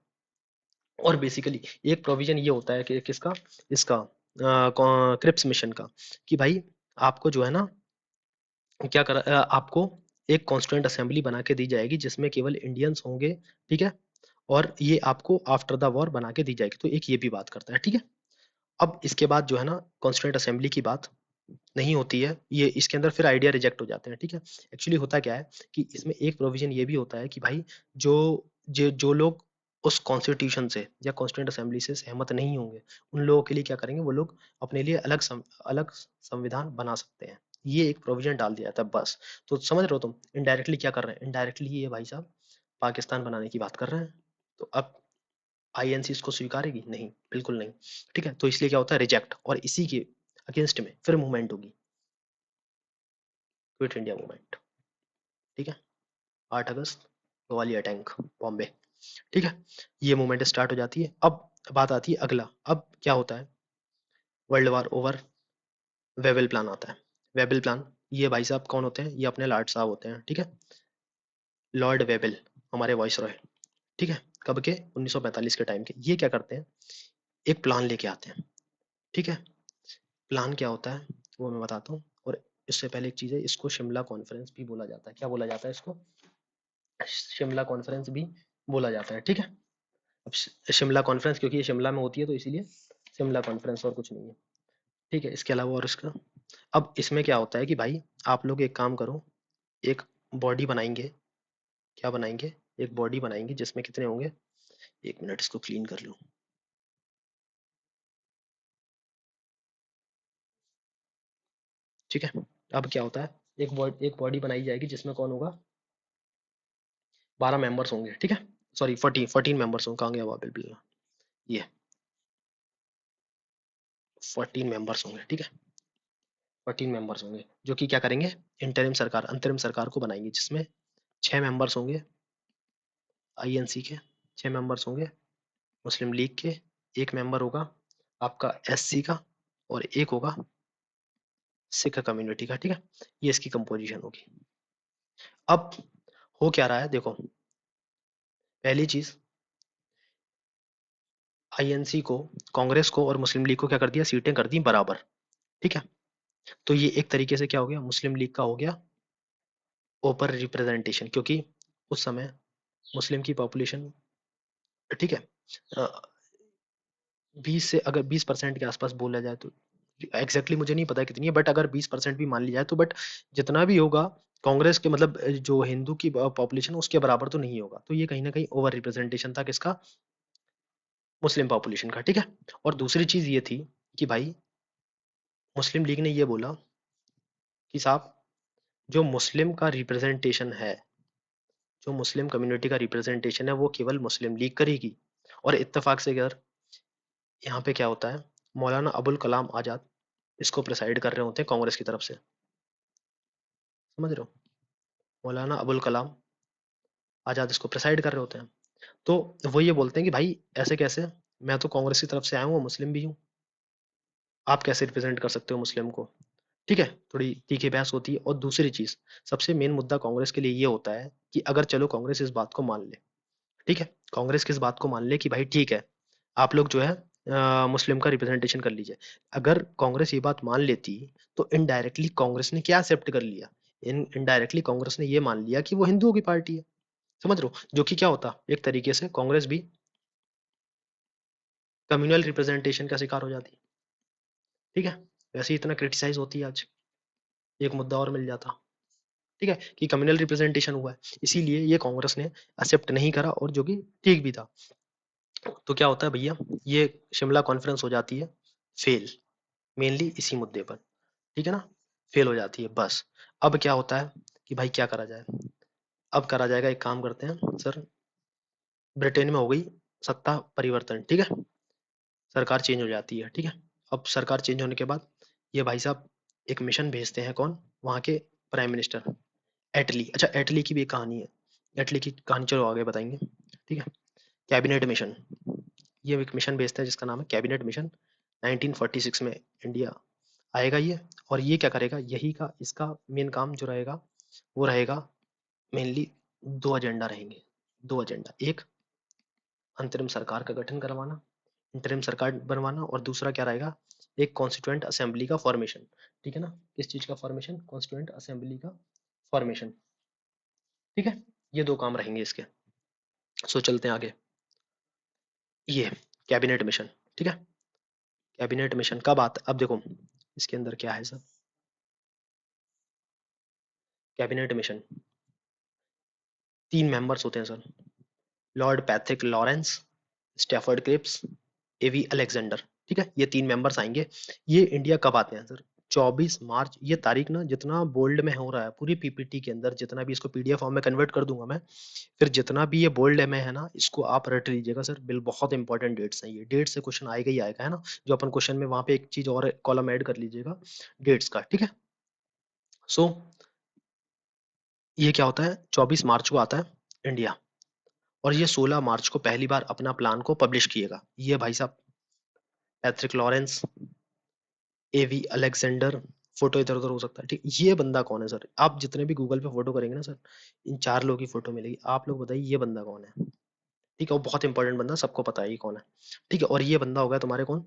[SPEAKER 1] और बेसिकली एक प्रोविजन ये होता है कि किसका, इसका क्रिप्स मिशन का, कि भाई आपको जो है ना क्या कर, आपको एक कॉन्स्टिट्यूएंट असेंबली बना के दी जाएगी जिसमें केवल इंडियंस होंगे, ठीक है, और ये आपको आफ्टर द वॉर बना के दी जाएगी। तो एक ये भी बात करता है, ठीक है। अब इसके बाद जो है ना कॉन्स्टिट्यूएंट असेंबली की बात नहीं होती है, ये इसके अंदर फिर आइडिया रिजेक्ट हो जाते हैं, ठीक है। एक्चुअली होता क्या है कि इसमें एक प्रोविजन ये भी होता है कि भाई जो जो लोग उस कॉन्स्टिट्यूशन से या कॉन्स्टिट्यूंट असेंबली से सहमत नहीं होंगे, उन लोगों के लिए क्या करेंगे, वो लोग अपने लिए अलग संविधान बना सकते हैं। ये एक प्रोविजन डाल दिया था बस। तो समझ रहे हो तुम इनडायरेक्टली क्या कर रहे हैं, इनडायरेक्टली ये भाई साहब पाकिस्तान बनाने की बात कर रहे हैं। तो अब आईएनसी इसको स्वीकारेगी नहीं, बिल्कुल नहीं, ठीक है। तो इसलिए क्या होता है, रिजेक्ट। और इसी के अगेंस्ट में फिर मूवमेंट होगी, क्विट इंडिया मूवमेंट, ठीक है, 8 अगस्त, ग्वालियर टैंक, बॉम्बे, ठीक है। ये मूवमेंट स्टार्ट हो जाती है। अब बात आती है अगला, अब क्या होता है, वर्ल्ड वार ओवर, वेबल प्लान आता है। वेबल प्लान, ये भाई साहब कौन होते हैं, ये अपने लॉर्ड साहब होते हैं, ठीक है, लॉर्ड वेबल, हमारे वॉइस रॉय, ठीक है। कब के? 1945 के टाइम के। ये क्या करते हैं, एक प्लान लेके आते हैं, ठीक है। प्लान क्या होता है वो मैं बताता हूँ, और इससे पहले एक चीज है, इसको शिमला कॉन्फ्रेंस भी बोला जाता है। क्या बोला जाता है इसको? शिमला कॉन्फ्रेंस भी बोला जाता है, ठीक है। अब शिमला कॉन्फ्रेंस, क्योंकि ये शिमला में होती है तो इसीलिए शिमला कॉन्फ्रेंस, और कुछ नहीं है, ठीक है। इसके अलावा और इसका, अब इसमें क्या होता है कि भाई आप लोग एक काम करो, एक बॉडी बनाएंगे। क्या बनाएंगे? एक बॉडी बनाएंगे जिसमें कितने होंगे, एक मिनट इसको क्लीन कर लूं, ठीक है। अब क्या होता है, एक बॉडी बनाई जाएगी जिसमें कौन होगा, 12 मेंबर्स होंगे, ठीक है। सॉरी 14 मेंबर्स होंगे, कहाँ गया वो बिल्कुल, ये 14 मेंबर्स होंगे, ठीक है। 14 मेंबर्स होंगे जो कि क्या करेंगे, इंटरिम सरकार, अंतरिम सरकार को बनाएंगे, जिसमें 6 मेंबर्स होंगे आईएनसी के, 6 मेंबर्स होंगे मुस्लिम लीग के, एक मेंबर होगा आपका एससी का, और एक होगा सिख कम्युनिटी का, ठीक है। ये इसकी कंपोजिशन होगी। अब हो क्या रहा है देखो, पहली चीज, आईएनसी को, कांग्रेस को और मुस्लिम लीग को क्या कर दिया, सीटें कर दी बराबर, ठीक है। तो ये एक तरीके से क्या हो गया, मुस्लिम लीग का हो गया ओपर रिप्रेजेंटेशन, क्योंकि उस समय मुस्लिम की पॉपुलेशन, ठीक है, 20 से अगर 20% के आसपास बोला जाए तो, एग्जैक्टली मुझे नहीं पता कितनी है, बट अगर 20% भी मान लिया जाए तो, बट जितना भी होगा कांग्रेस के, मतलब जो हिंदू की पॉपुलेशन उसके बराबर तो नहीं होगा, तो ये कहीं ना कहीं ओवर रिप्रेजेंटेशन था किसका, मुस्लिम पॉपुलेशन का, ठीक है। और दूसरी चीज ये थी कि भाई मुस्लिम लीग ने ये बोला कि साहब, जो मुस्लिम का रिप्रेजेंटेशन है, जो मुस्लिम कम्युनिटी का रिप्रेजेंटेशन है वो केवल मुस्लिम लीग करेगी। और इत्तेफाक से अगर यहाँ पे क्या होता है, मौलाना अबुल कलाम आजाद इसको प्रेसाइड कर रहे होते हैं कांग्रेस की तरफ से, समझ रहे हो, मौलाना अबुल कलाम आजाद इसको प्रेसाइड कर रहे होते हैं। तो वो ये बोलते हैं कि भाई ऐसे कैसे, मैं तो कांग्रेस की तरफ से आया हूँ, मुस्लिम भी हूँ, आप कैसे रिप्रेजेंट कर सकते हो मुस्लिम को, ठीक है। थोड़ी तीखी बहस होती है। और दूसरी चीज, सबसे मेन मुद्दा कांग्रेस के लिए ये होता है कि अगर चलो कांग्रेस इस बात को मान ले, ठीक है, कांग्रेस किस बात को मान ले कि भाई ठीक है, आप लोग जो है मुस्लिम का रिप्रेजेंटेशन कर लीजिए। अगर कांग्रेस ये बात मान लेती तो इनडायरेक्टली कांग्रेस ने क्या एक्सेप्ट कर लिया, इनडायरेक्टली कांग्रेस ने ये मान लिया कि वो हिंदुओं की पार्टी है, समझ रहे हो, जो कि क्या होता, एक तरीके से कांग्रेस भी कम्युनल रिप्रेजेंटेशन का शिकार हो जाती, ठीक है। वैसे ही इतना क्रिटिसाइज होती है आज, एक मुद्दा और मिल जाता, ठीक है, कि कम्युनल रिप्रेजेंटेशन हुआ है, इसीलिए ये कांग्रेस ने एक्सेप्ट नहीं करा, और जो कि ठीक भी था। तो क्या होता है भैया, ये शिमला कॉन्फ्रेंस हो जाती है फेल, मेनली इसी मुद्दे पर, ठीक है ना, फेल हो जाती है बस। अब क्या होता है कि भाई क्या करा जाए, अब करा जाएगा, एक काम करते हैं सर, ब्रिटेन में हो गई सत्ता परिवर्तन, ठीक है, सरकार चेंज हो जाती है, ठीक है। अब सरकार चेंज होने के बाद ये भाई साहब एक मिशन भेजते हैं, कौन, वहाँ के प्राइम मिनिस्टर एटली, अच्छा एटली की भी एक कहानी है, एटली की कहानी चलो आगे बताएंगे, ठीक है। कैबिनेट मिशन, ये एक मिशन भेजता है जिसका नाम है कैबिनेट मिशन, 1946 में इंडिया आएगा ये। और ये क्या करेगा, यही का इसका मेन काम जो रहेगा वो रहेगा मेनली, दो एजेंडा रहेंगे, दो एजेंडा, एक अंतरिम सरकार का गठन करवाना, इंटरिम सरकार बनवाना, और दूसरा क्या रहेगा, एक कॉन्स्टिट्यूएंट असेंबली का फॉर्मेशन, ठीक है ना, किस चीज का फॉर्मेशन, कॉन्स्टिट्यूएंट असेंबली का फॉर्मेशन, ठीक है। ये दो काम रहेंगे इसके। सो चलते हैं आगे, ये कैबिनेट मिशन, ठीक है। कैबिनेट मिशन कब आता, अब देखो इसके अंदर क्या है सर, कैबिनेट मिशन 3 मेंबर्स होते हैं sir, Lord Patrick Lawrence, Stafford Cripps, A V Alexander, ठीक है, ये 3 मेंबर्स आएंगे। ये इंडिया कब आते हैं सर, 24 मार्च, ये तारीख ना जितना बोल्ड में हो रहा है पूरी पीपीटी के अंदर, जितना भी, इसको पीडीएफ फॉर्म में कन्वर्ट कर दूंगा मैं, फिर जितना भी ये बोल्ड में है ना, इसको आप रट लीजिएगा सर, बिल बहुत इंपॉर्टेंट डेट्स हैं, ये डेट से क्वेश्चन आएगा ही आएगा, है ना। जो अपन क्वेश्चन में वहां पे एक चीज और कॉलम ऐड कर लीजिएगा डेट्स का, ठीक है। सो ये क्या होता है, 24 मार्च को आता है इंडिया, और ये 16 मार्च को पहली बार अपना प्लान को पब्लिश किएगा, ये भाई साहब पैट्रिक लॉरेंस, एवी अलेक्जेंडर, फोटो इधर उधर हो सकता है, ठीक, ये बंदा कौन है सर, आप जितने भी गूगल पे फोटो करेंगे ना सर, इन 4 लोगों की फोटो मिलेगी, आप लोग बताइए ये बंदा कौन है, ठीक है, वो बहुत इंपॉर्टेंट बंदा, सबको पता है ये कौन है। ठीक है, और ये बंदा होगा तुम्हारे कौन,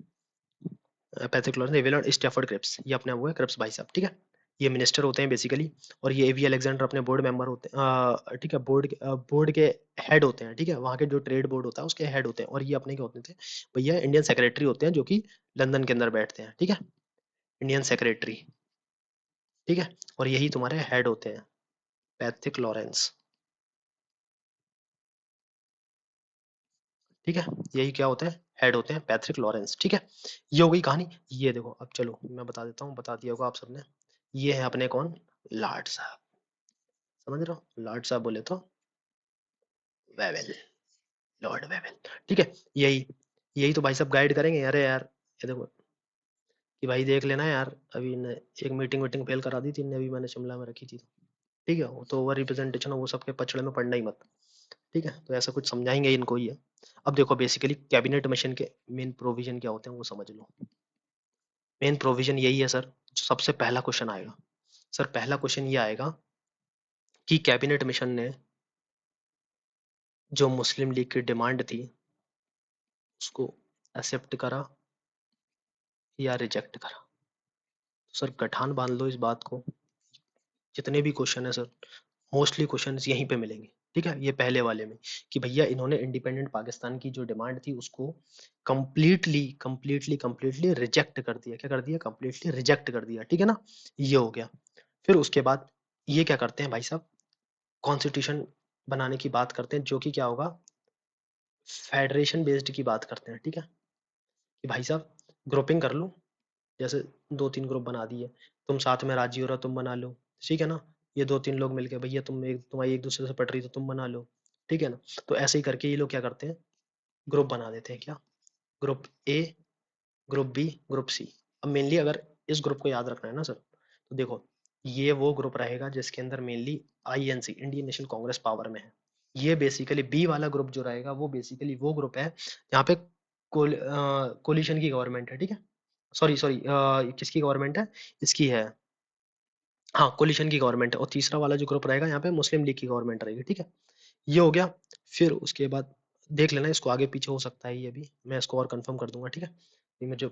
[SPEAKER 1] पैट्रिक लॉरेंस, एविल और स्टैफर्ड क्रिप्स, ये अपने आप हुए क्रिप्स भाई साहब। ठीक है, ये मिनिस्टर होते हैं बेसिकली, और ये एवी अलेक्जेंडर अपने बोर्ड मेंबर होते हैं, ठीक है, बोर्ड के हेड होते हैं। ठीक है, वहाँ के जो ट्रेड बोर्ड होता है उसके हेड होते हैं, और ये अपने क्या होते थे भैया, इंडियन सेक्रेटरी होते हैं, जो कि लंदन के अंदर बैठते हैं। ठीक है, इंडियन सेक्रेटरी। ठीक है, और यही तुम्हारे हेड होते हैं, पैट्रिक लॉरेंस। ठीक है, यही क्या होते हैं, हेड होते हैं पैट्रिक लॉरेंस। ठीक है, ये हो गई कहानी। ये देखो, अब चलो मैं बता देता हूँ, बता दिया होगा आप सबने, ये है अपने कौन, लॉर्ड साहब। समझ रहे हो, लॉर्ड साहब बोले तो वेवेल, लॉर्ड वेवेल। ठीक है, यही यही तो भाई साहब गाइड करेंगे। अरे यार, ये देखो कि भाई देख लेना यार, अभी ने एक मीटिंग वीटिंग फेल करा दी थी इनने, अभी मैंने शिमला में रखी थी। ठीक है, वो तो ओवर रिप्रेजेंटेशन है, वो सबके पचड़े में पड़ना ही मत। ठीक है, तो ऐसा कुछ समझाएंगे इनको ही है। अब देखो बेसिकली कैबिनेट मिशन के मेन प्रोविजन क्या होते हैं वो समझ लो। मेन प्रोविजन यही है सर, जो सबसे पहला क्वेश्चन आएगा। सर पहला क्वेश्चन ये आएगा कि कैबिनेट मिशन ने जो मुस्लिम लीग की डिमांड थी उसको एक्सेप्ट करा या रिजेक्ट करा। तो सर गठान बांध लो इस बात को, जितने भी क्वेश्चन है सर, मोस्टली क्वेश्चन यहीं पे मिलेंगे। ठीक है, ये पहले वाले में कि भैया इन्होंने इंडिपेंडेंट पाकिस्तान की जो डिमांड थी उसको कंप्लीटली रिजेक्ट कर दिया। क्या कर दिया, कंप्लीटली रिजेक्ट कर दिया। ठीक है ना, ये हो गया। फिर उसके बाद ये क्या करते हैं भाई साहब, कॉन्स्टिट्यूशन बनाने की बात करते हैं, जो कि क्या होगा, फेडरेशन बेस्ड की बात करते हैं। ठीक है, कि भाई साहब ग्रुपिंग कर लो, जैसे दो तीन ग्रुप बना दिए, तुम साथ में राजी हो रहा तुम बना लो। ठीक है ना, ये दो तीन लोग मिलके भैया तुम्हारी एक दूसरे से पट रही तो तुम बना लो। ठीक है ना, तो ऐसे ही करके ये लोग क्या करते हैं, ग्रुप बना देते हैं। क्या, group A, group B, group C. अब मेनली अगर इस ग्रुप को याद रखना है ना सर, तो देखो ये वो ग्रुप रहेगा जिसके अंदर mainly INC, Indian national Congress power में है। ये बेसिकली बी वाला ग्रुप जो रहेगा वो बेसिकली वो ग्रुप है जहाँ पे कोलिशन की गवर्नमेंट है। ठीक है, सॉरी सॉरी, किसकी गवर्नमेंट है, इसकी है, हाँ कोलिशन की गवर्नमेंट है। और तीसरा वाला जो ग्रुप रहेगा यहाँ पे मुस्लिम लीग की गवर्नमेंट रहेगी। ठीक है, ये हो गया। फिर उसके बाद देख लेना, इसको आगे पीछे हो सकता है, ये भी मैं इसको और कंफर्म कर दूंगा। ठीक है, ये मैं जो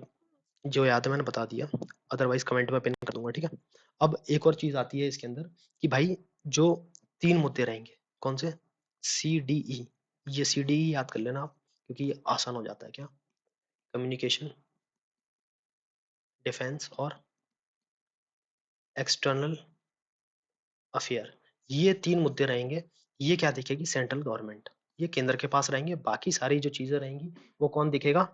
[SPEAKER 1] जो याद है मैंने बता दिया, अदरवाइज कमेंट में पिन कर दूंगा। ठीक है, अब एक और चीज आती है इसके अंदर कि भाई जो तीन मुद्दे रहेंगे, कौन से, सी डी ई, ये सी डी ई याद कर लेना आप, क्योंकि ये आसान हो जाता है। क्या, कम्युनिकेशन, डिफेंस और एक्सटर्नल अफेयर, ये तीन मुद्दे रहेंगे। ये क्या देखेगी, सेंट्रल गवर्नमेंट, ये केंद्र के पास रहेंगे। बाकी सारी जो चीजें रहेंगी वो कौन देखेगा,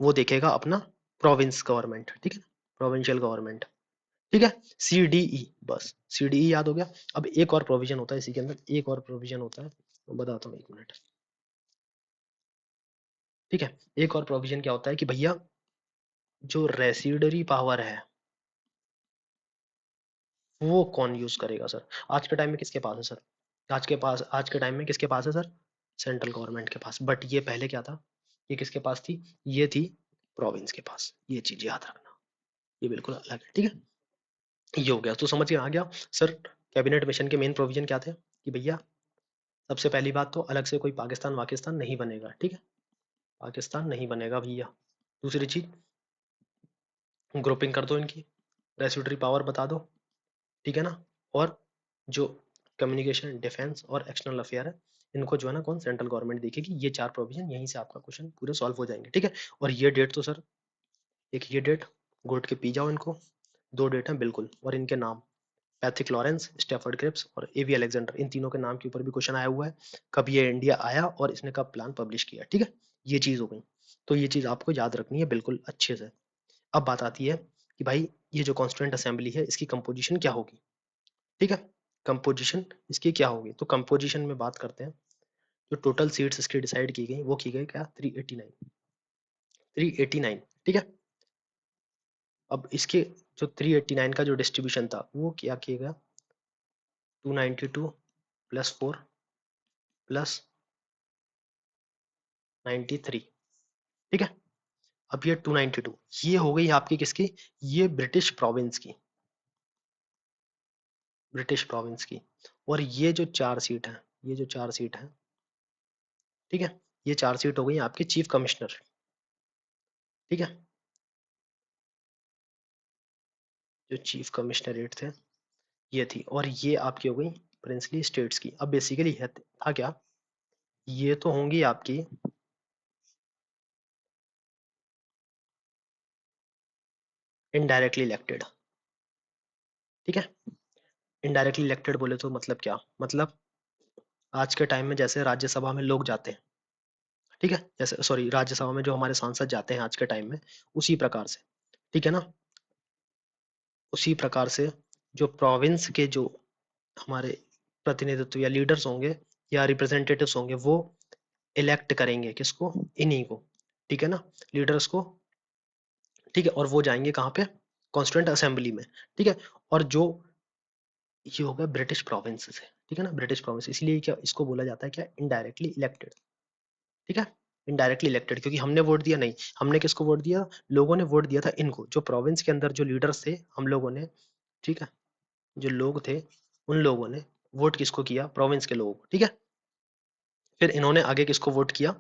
[SPEAKER 1] वो देखेगा अपना प्रोविंस गवर्नमेंट। ठीक है, प्रोविंशियल गवर्नमेंट। ठीक है, सी डी ई, बस सी डी ई याद हो गया। अब एक और प्रोविजन होता है इसी के अंदर, एक और प्रोविजन होता है, मैं बताता हूँ, एक मिनट। ठीक है, एक और प्रोविजन क्या होता है कि भैया जो रेसिडरी पावर है वो कौन यूज करेगा सर। आज के टाइम में किसके पास है सर, आज के टाइम में किसके पास है सर, सेंट्रल गवर्नमेंट के पास। बट ये पहले क्या था, ये किसके पास थी, ये थी प्रोविंस के पास। ये चीज याद रखना, ये बिल्कुल अलग है। ठीक है, ये हो गया, तो समझ में आ गया सर। कैबिनेट मिशन के मेन प्रोविजन क्या थे कि भैया सबसे पहली बात तो अलग से कोई पाकिस्तान वाकिस्तान नहीं बनेगा। ठीक है, पाकिस्तान नहीं बनेगा भैया। दूसरी चीज, ग्रुपिंग कर दो इनकी, रेसिडरी पावर बता दो। ठीक है ना, और जो कम्युनिकेशन, डिफेंस और एक्सटर्नल अफेयर है, इनको जो है ना कौन, सेंट्रल गवर्नमेंट देखेगी। ये चार प्रोविजन, यहीं से आपका क्वेश्चन पूरे सॉल्व हो जाएंगे। ठीक है, और ये डेट तो सर, एक ये डेट गोट के पी जाओ इनको, दो डेट हैं बिल्कुल, और इनके नाम, पैट्रिक लॉरेंस, स्टैफर्ड क्रिप्स और एवी अलेक्जेंडर, इन तीनों के नाम के ऊपर भी क्वेश्चन आया हुआ है, कब ये इंडिया आया और इसने कब प्लान पब्लिश किया। ठीक है, ये चीज हो गई, तो ये चीज आपको याद रखनी है बिल्कुल अच्छे से। अब बात आती है कि भाई ये जो कॉन्स्टिट्यूएंट असेंबली है इसकी कंपोजिशन क्या होगी। ठीक है, कंपोजिशन इसकी क्या होगी, तो कंपोजिशन में बात करते हैं। जो टोटल सीट्स इसकी डिसाइड की गई वो की गई क्या, 389, 389। ठीक है, अब इसके जो 389 का जो डिस्ट्रीब्यूशन था वो क्या किया गया, 292 प्लस 4 प्लस 93। ठीक है, अब ये 292 ये हो गई आपकी किसकी, ये ब्रिटिश प्रोविंस की, ब्रिटिश प्रोविंस की। और ये जो चार सीट है, ये जो चार सीट है ठीक है, ये 4 सीट हो गई आपके चीफ कमिश्नर, ठीक है, जो चीफ कमिश्नरेट थे ये थी, और ये आपकी हो गई प्रिंसली स्टेट्स की। अब बेसिकली है था क्या, ये तो होंगी आपकी इनडायरेक्टली इलेक्टेड, ठीक है। इनडायरेक्टली इलेक्टेड बोले तो मतलब क्या, मतलब आज के टाइम में जैसे राज्यसभा में लोग जाते हैं, ठीक है, जैसे सॉरी राज्यसभा में जो हमारे सांसद जाते हैं आज के टाइम में, उसी प्रकार से, ठीक है ना, उसी प्रकार से जो प्रोविंस के जो हमारे प्रतिनिधित्व या लीडर्स होंगे या रिप्रेजेंटेटिव्स होंगे, वो इलेक्ट करेंगे किसको, इन्हीं को, ठीक है ना, लीडर्स को, ठीक है, और वो जाएंगे कहाँ पे, कॉन्स्टिट्यूएंट असेंबली में, ठीक है। और जो ये हो गया ब्रिटिश प्रोविंस से, ठीक है ना, ब्रिटिश प्रोविंस, इसलिए क्या इसको बोला जाता है क्या, इनडायरेक्टली इलेक्टेड, ठीक है, इनडायरेक्टली इलेक्टेड, क्योंकि हमने वोट दिया नहीं, हमने किसको वोट दिया, लोगों ने वोट दिया था इनको, जो प्रोविंस के अंदर जो लीडर्स थे हम लोगों ने, ठीक है, जो लोग थे उन लोगों ने वोट किसको किया, प्रोविंस के लोगों को, ठीक है। फिर इन्होंने आगे किसको वोट किया,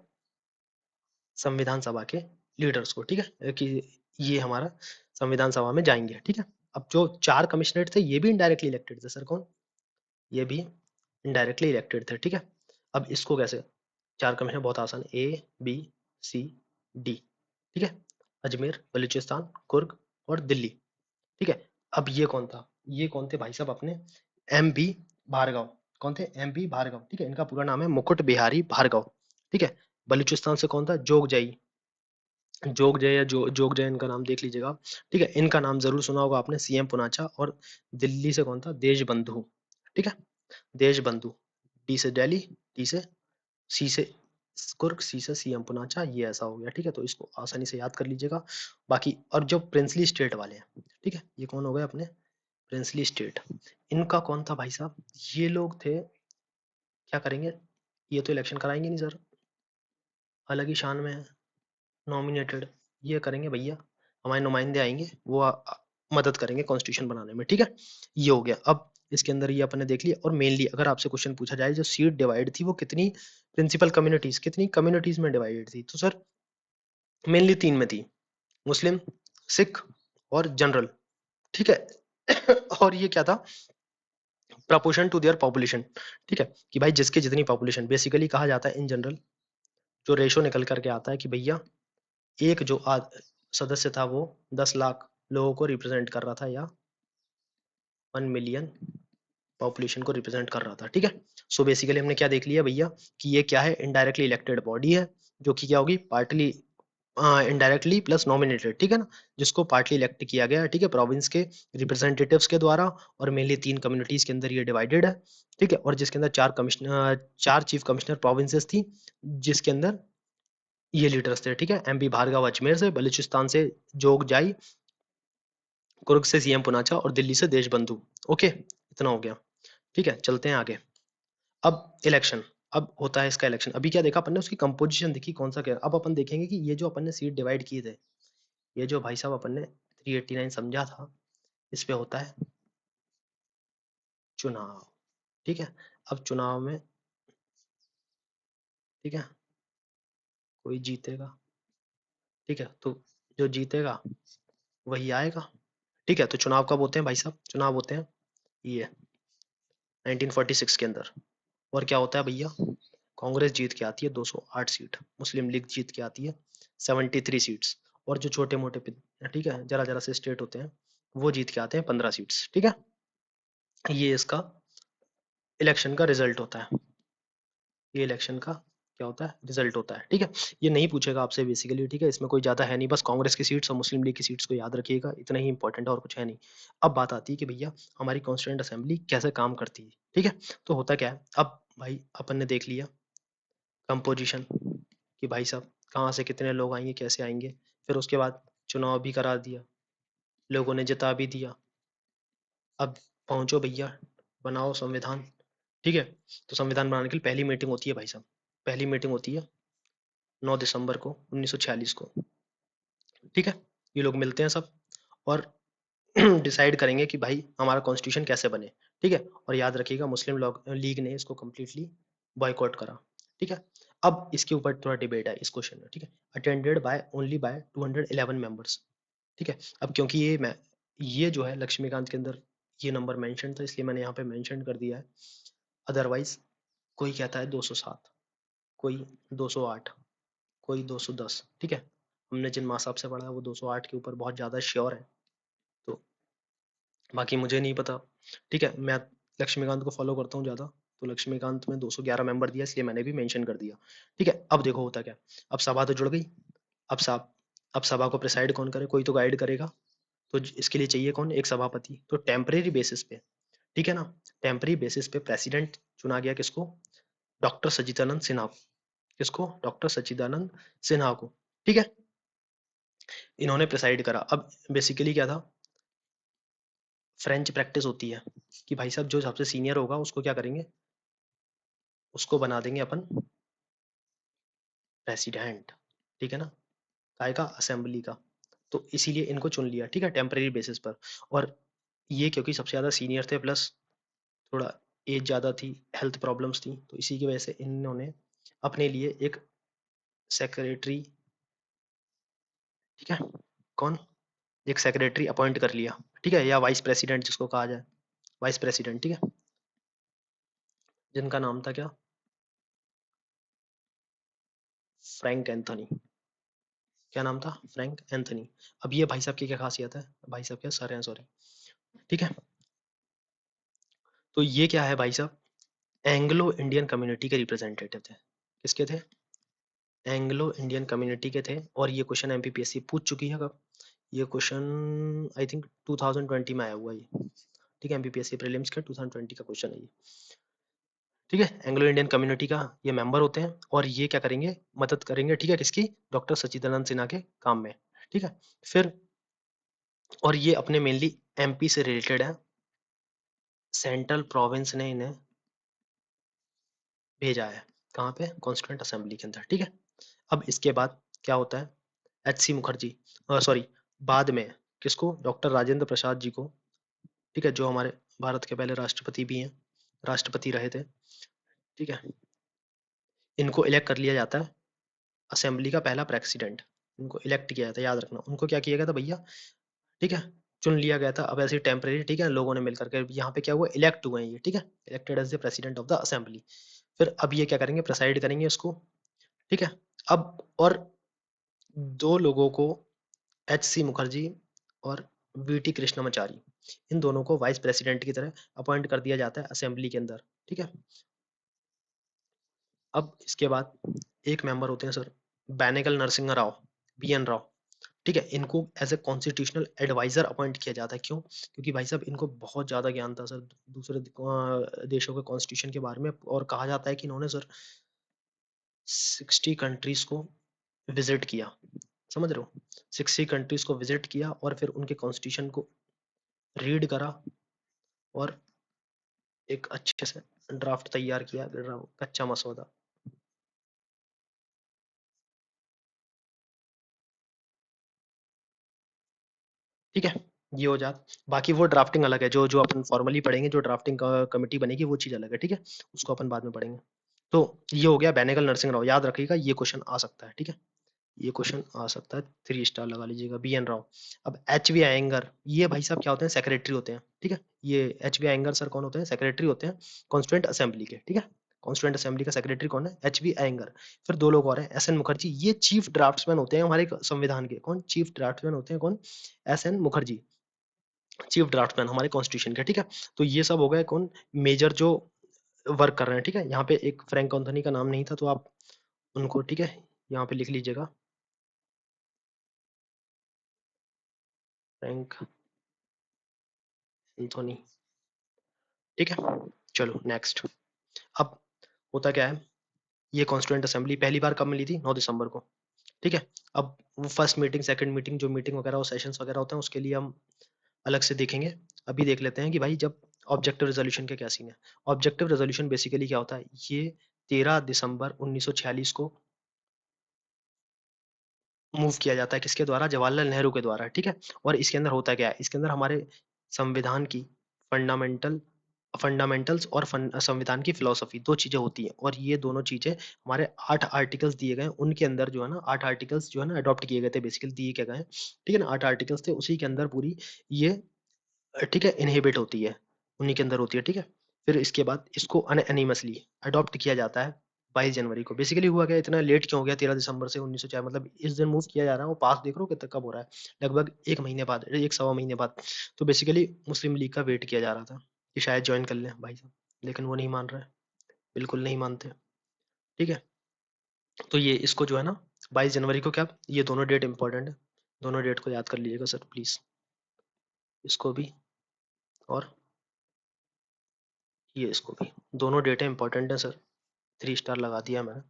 [SPEAKER 1] संविधान सभा के लीडर्स को, ठीक है, कि ये हमारा संविधान सभा में जाएंगे, ठीक है। अब जो 4 कमिश्नरेट थे ये भी इनडायरेक्टली इलेक्टेड थे, सर कौन, ये भी इनडायरेक्टली इलेक्टेड थे, ठीक है। अब इसको कैसे, 4 कमिश्नर बहुत आसान, ए बी सी डी, ठीक है, अजमेर, बलूचिस्तान, कुर्ग और दिल्ली, ठीक है। अब ये कौन था, ये कौन थे भाई साहब अपने, एम बी भार्गव, कौन थे, एम बी भार्गव, ठीक है, इनका पूरा नाम है मुकुट बिहारी भार्गव, ठीक है। बलूचिस्तान से कौन था, जोगजई, जोगजय या जोगजय इनका नाम देख लीजिएगा, ठीक है, इनका नाम जरूर सुना होगा आपने, सीएम पुनाचा। और दिल्ली से कौन था, देशबंधु, ठीक है, देशबंधु, डी से दिल्ली, डी से सी से कुर्ग, सी से सीएम पुनाचा, ये ऐसा हो गया, ठीक है, तो इसको आसानी से याद कर लीजिएगा। बाकी और जो प्रिंसली स्टेट वाले हैं, ठीक है, ये कौन हो गए अपने प्रिंसली स्टेट, इनका कौन था भाई साहब, ये लोग थे, क्या करेंगे, ये तो इलेक्शन कराएंगे नहीं सर, अलग ही शान में है, नॉमिनेटेड, ये करेंगे भैया, हमारे नुमाइंदे आएंगे, वो मदद करेंगे कॉन्स्टिट्यूशन बनाने में, ठीक है। ये हो गया। अब इसके अंदर ये अपने देख लिया, और मेनली अगर आपसे क्वेश्चन पूछा जाए जो सीट डिवाइड थी वो कितनी प्रिंसिपल कम्युनिटीज, कितनी कम्युनिटीज में डिवाइडेड थी, तो सर मेनली 3 में थी, मुस्लिम, सिख और जनरल, ठीक है। और ये क्या था, प्रपोर्शन टू देयर पॉपुलेशन, ठीक है, कि भाई जिसकी जितनी पॉपुलेशन, बेसिकली कहा जाता है इन जनरल, जो रेशो निकल करके आता है कि भैया एक जो सदस्य था वो 10 लाख लोगों को रिप्रेजेंट कर रहा था, या 1 मिलियन पॉपुलेशन को रिप्रेजेंट कर रहा था, ठीक है। सो बेसिकली हमने क्या देख लिया भैया, कि ये क्या है, इनडायरेक्टली इलेक्टेड बॉडी है, जो कि क्या होगी, पार्टली इनडायरेक्टली प्लस नॉमिनेटेड, ठीक है ना, जिसको पार्टली इलेक्ट किया गया है, ठीक है, प्रोविंस के रिप्रेजेंटेटिव्स के द्वारा, और मेनली 3 कम्युनिटीज के अंदर ये डिवाइडेड है, ठीक है, और जिसके अंदर 4 चीफ कमिश्नर प्रोविंसेस थी, जिसके अंदर ये लीडर्स थे, ठीक है, एम बी भार्गव अजमेर से, बलूचिस्तान से जोगजाई, कुर्ग से सीएम पुनाचा, और दिल्ली से देशबंधु, ओके, इतना हो गया, ठीक है। चलते हैं आगे। अब इलेक्शन, अब होता है इसका इलेक्शन, अभी क्या देखा अपन ने, उसकी कंपोजिशन देखी कौन सा क्या, अब अपन देखेंगे कि ये जो अपन ने सीट डिवाइड किए थे, ये जो भाई साहब अपन ने 389 समझा था, इस पे होता है चुनाव, ठीक है। अब चुनाव में, ठीक है, कोई जीतेगा, ठीक है, तो जो जीतेगा वही आएगा, ठीक है। तो चुनाव कब होते हैं भाई साहब, चुनाव होते हैं ये 1946 के अंदर, और क्या होता है भैया, कांग्रेस जीत के आती है 208 सीट, मुस्लिम लीग जीत के आती है 73 सीट्स, और जो छोटे मोटे ठीक है, जरा जरा से स्टेट होते हैं वो जीत के आते हैं 15 सीट्स, ठीक है। ये इसका इलेक्शन का रिजल्ट होता है, ये इलेक्शन का क्या होता है, रिजल्ट होता है, ठीक है। ये नहीं पूछेगा आपसे बेसिकली, ठीक है, इसमें कोई ज्यादा है नहीं, बस कांग्रेस की सीट्स और मुस्लिम लीग की सीट्स को याद रखिएगा, इतना ही इंपॉर्टेंट है और कुछ है नहीं। अब बात आती है कि भैया हमारी कॉन्स्टिट्यूएंट असेंबली कैसे काम करती है, ठीक है। तो होता क्या है, अब भाई अपन ने देख लिया कंपोजिशन, कि भाई साहब कहाँ से कितने लोग आएंगे, कैसे आएंगे, फिर उसके बाद चुनाव भी करा दिया, लोगों ने जिता भी दिया, अब पहुंचो भैया, बनाओ संविधान, ठीक है। तो संविधान बनाने के लिए पहली मीटिंग होती है भाई साहब, पहली मीटिंग होती है 9 दिसंबर को 1946 को, ठीक है। ये लोग मिलते हैं सब, और डिसाइड करेंगे कि भाई हमारा कॉन्स्टिट्यूशन कैसे बने, ठीक है। और याद रखिएगा मुस्लिम लीग ने इसको कम्प्लीटली बॉयकॉट करा, ठीक है। अब इसके ऊपर थोड़ा डिबेट है इस क्वेश्चन में, ठीक है। Attended by only by 211 members, ठीक है। अब क्योंकि ये जो है लक्ष्मीकांत के अंदर ये नंबर मेंशन था, इसलिए मैंने यहाँ पे मेंशन कर दिया है। अदरवाइज कोई कहता है 207, कोई 208, कोई 210, ठीक है। हमने जिन माँ साहब से पढ़ा है वो 208 के ऊपर बहुत ज़्यादा श्योर है, तो बाकी मुझे नहीं पता, ठीक है। मैं लक्ष्मीकांत को फॉलो करता हूँ ज़्यादा, तो लक्ष्मीकांत में 211 मेंबर दिया, इसलिए मैंने भी मेंशन कर दिया, ठीक है। अब देखो होता क्या, अब सभा तो जुड़ गई। अब सब अब सभा को प्रिसाइड कौन करे, कोई तो गाइड करेगा। तो इसके लिए चाहिए कौन, एक सभापति। तो टेम्परेरी बेसिस पे, ठीक है ना, टेम्परेरी बेसिस पे प्रेसिडेंट चुना गया किसको, डॉक्टर सच्चिदानंद सिन्हा को। किसको, डॉक्टर सच्चिदानंद सिन्हा को, ठीक है। इन्होंने प्रिसाइड करा। अब बेसिकली क्या था, फ्रेंच प्रैक्टिस होती है कि भाई साहब जो सबसे सीनियर होगा उसको क्या करेंगे, उसको बना देंगे अपन प्रेसिडेंट, ठीक है ना, काय का, असेंबली का। तो इसीलिए इनको चुन लिया, ठीक है, टेम्परेरी बेसिस पर। और ये क्योंकि सबसे ज्यादा सीनियर थे, प्लस थोड़ा एज ज्यादा थी, हेल्थ प्रॉब्लम्स थी, तो इसी की वजह से इन्होंने अपने लिए एक सेक्रेटरी, ठीक है, कौन, एक सेक्रेटरी अपॉइंट कर लिया, ठीक है, या वाइस प्रेसिडेंट जिसको कहा जाए, वाइस प्रेसिडेंट, ठीक है, जिनका नाम था क्या, फ्रैंक एंथनी। क्या नाम था, फ्रैंक एंथनी। अब ये भाई साहब की क्या खासियत है, भाई साहब क्या सर हैं, सॉरी, ठीक है। तो ये क्या है भाई साहब, एंग्लो इंडियन कम्युनिटी के रिप्रेजेंटेटिव थे। किसके थे, एंग्लो इंडियन कम्युनिटी के थे। और ये क्वेश्चन एमपीपीएससी पूछ चुकी है कब, ये क्वेश्चन आई थिंक 2020 में आया हुआ है ये, ठीक है, एमपीपीएससी प्रीलिम्स का 2020 का क्वेश्चन है ये, ठीक है। एंग्लो इंडियन कम्युनिटी का ये मेंबर होते हैं, और ये क्या करेंगे, मदद करेंगे, ठीक है, किसकी, डॉक्टर सच्चिदानंद सिन्हा के काम में, ठीक है। फिर और ये अपने मेनली एमपी से रिलेटेड है, सेंट्रल प्रोविंस ने इन्हें भेजा है, कहाँ पे, कॉन्स्टिट्यूंट असेंबली के अंदर, ठीक है। अब इसके बाद क्या होता है, एच सी मुखर्जी, सॉरी, बाद में किसको, डॉक्टर राजेंद्र प्रसाद जी को, ठीक है, जो हमारे भारत के पहले राष्ट्रपति भी हैं, राष्ट्रपति रहे थे, ठीक है। इनको इलेक्ट कर लिया जाता है असेंबली का पहला प्रेसिडेंट। इनको इलेक्ट किया जाता है, याद रखना, उनको क्या किया गया था भैया, ठीक है, चुन लिया गया था। अब ऐसे टेम्परेरी, ठीक है, लोगों ने मिलकर के यहाँ पे क्या हुआ, इलेक्ट हुए हैं ये, ठीक है, elected as the president of the assembly. फिर अब ये क्या करेंगे, प्रेसाइड करेंगे इसको, ठीक है। अब और दो लोगों को, एच सी मुखर्जी और वी टी कृष्णमाचारी, इन दोनों को वाइस प्रेसिडेंट की तरह अपॉइंट कर दिया जाता है असेंबली के अंदर, ठीक है। अब इसके बाद एक मेंबर होते हैं sir, Benegal Narasimha Rao, B N Rao, ठीक है। इनको as a constitutional adviser appoint किया जाता है, क्यों, क्योंकि भाई साहब इनको बहुत ज़्यादा ज्ञान था सर दूसरे देशों के कॉन्स्टिट्यूशन के बारे में। और कहा जाता है कि इन्होंने सर 60 कंट्रीज को विजिट किया, समझ रहे हो, 60 कंट्रीज को विजिट किया और फिर उनके कॉन्स्टिट्यूशन को रीड करा, और एक अच्छे से ड्राफ्ट तैयार किया, कच्चा मसौदा, ठीक है। ये हो जात, बाकी वो ड्राफ्टिंग अलग है, जो जो अपन फॉर्मली पढ़ेंगे, जो ड्राफ्टिंग कमेटी बनेगी वो चीज़ अलग है, ठीक है, उसको अपन बाद में पढ़ेंगे। तो ये हो गया बैनेगल नरसिंह राव, याद रखिएगा ये क्वेश्चन आ सकता है, ठीक है, ये क्वेश्चन आ सकता है, 3 स्टार लगा लीजिएगा, बी एन राव। अब एच वी अयंगर, ये भाई साहब क्या होते हैं, सेक्रेटरी होते हैं, ठीक है। ये एच वी अयंगर सर कौन होते हैं, सेक्रेटरी होते हैं कॉन्स्टिट्यूंट असेंबली के, ठीक है। कॉन्स्टिट्यूंट असेंबली का सेक्रेटरी कौन है, एच वी अयंगर। फिर दो लोग और हैं, एस एन मुखर्जी, ये चीफ ड्राफ्ट्समैन होते हैं हमारे संविधान के, कौन चीफ ड्राफ्ट्समैन होते हैं, कौन, S N Mukherjee, chief draftsman हमारे कॉन्स्टिट्यूशन के, ठीक है। तो ये सब हो गए कौन, मेजर जो वर्क कर रहे हैं, ठीक है। यहाँ पे एक फ्रैंक एंथोनी का नाम नहीं था, तो आप उनको, ठीक है, यहाँ पे लिख लीजिएगा, फ्रैंक एंथोनी, ठीक है। चलो नेक्स्ट। अब होता क्या है, ये कॉन्स्टिट्यूंट असेंबली पहली बार कब मिली थी, 9 दिसंबर को, ठीक है। अब वो फर्स्ट मीटिंग, सेकंड मीटिंग, जो मीटिंग वगैरह और सेशंस वगैरह होते हैं उसके लिए हम अलग से देखेंगे। अभी देख लेते हैं कि भाई जब ऑब्जेक्टिव रेजोल्यूशन के क्या सीन है। ऑब्जेक्टिव रेजोल्यूशन बेसिकली क्या होता है, ये 13 दिसंबर 1946 को मूव किया जाता है, किसके द्वारा, जवाहरलाल नेहरू के द्वारा, ठीक है। और इसके अंदर होता क्या है, इसके अंदर हमारे संविधान की फंडामेंटल फंडामेंटल्स और संविधान की फिलोसफी, दो चीजें होती हैं, और ये दोनों चीजें हमारे 8 आर्टिकल्स दिए गए हैं, उनके अंदर जो है ना 8 आर्टिकल्स जो है ना अडॉप्ट किए गए थे, बेसिकली दिए क्या गए हैं, ठीक है ना, 8 आर्टिकल्स थे, उसी के अंदर पूरी ये ठीक है इनहिबिट होती है, उन्हीं के अंदर होती है, ठीक है। फिर इसके बाद इसको अनएनिमसली अडॉप्ट किया जाता है 22 जनवरी को। बेसिकली हुआ क्या, इतना लेट क्यों हो गया 13 दिसंबर से 1904, मतलब इस दिन मूव किया जा रहा है, वो पास देख रहे हो कितना कब हो रहा है, लगभग एक महीने बाद, एक सवा महीने बाद। तो बेसिकली मुस्लिम लीग का वेट किया जा रहा था कि शायद ज्वाइन कर लें भाई साहब, लेकिन वो नहीं मान रहे, बिल्कुल नहीं मानते, ठीक है। तो ये इसको जो है ना 22 जनवरी को क्या, ये दोनों डेट इंपॉर्टेंट है, दोनों डेट को याद कर लीजिएगा सर प्लीज, इसको भी और ये इसको भी, दोनों डेटें इंपॉर्टेंट है सर, 3 स्टार लगा दिया मैंने,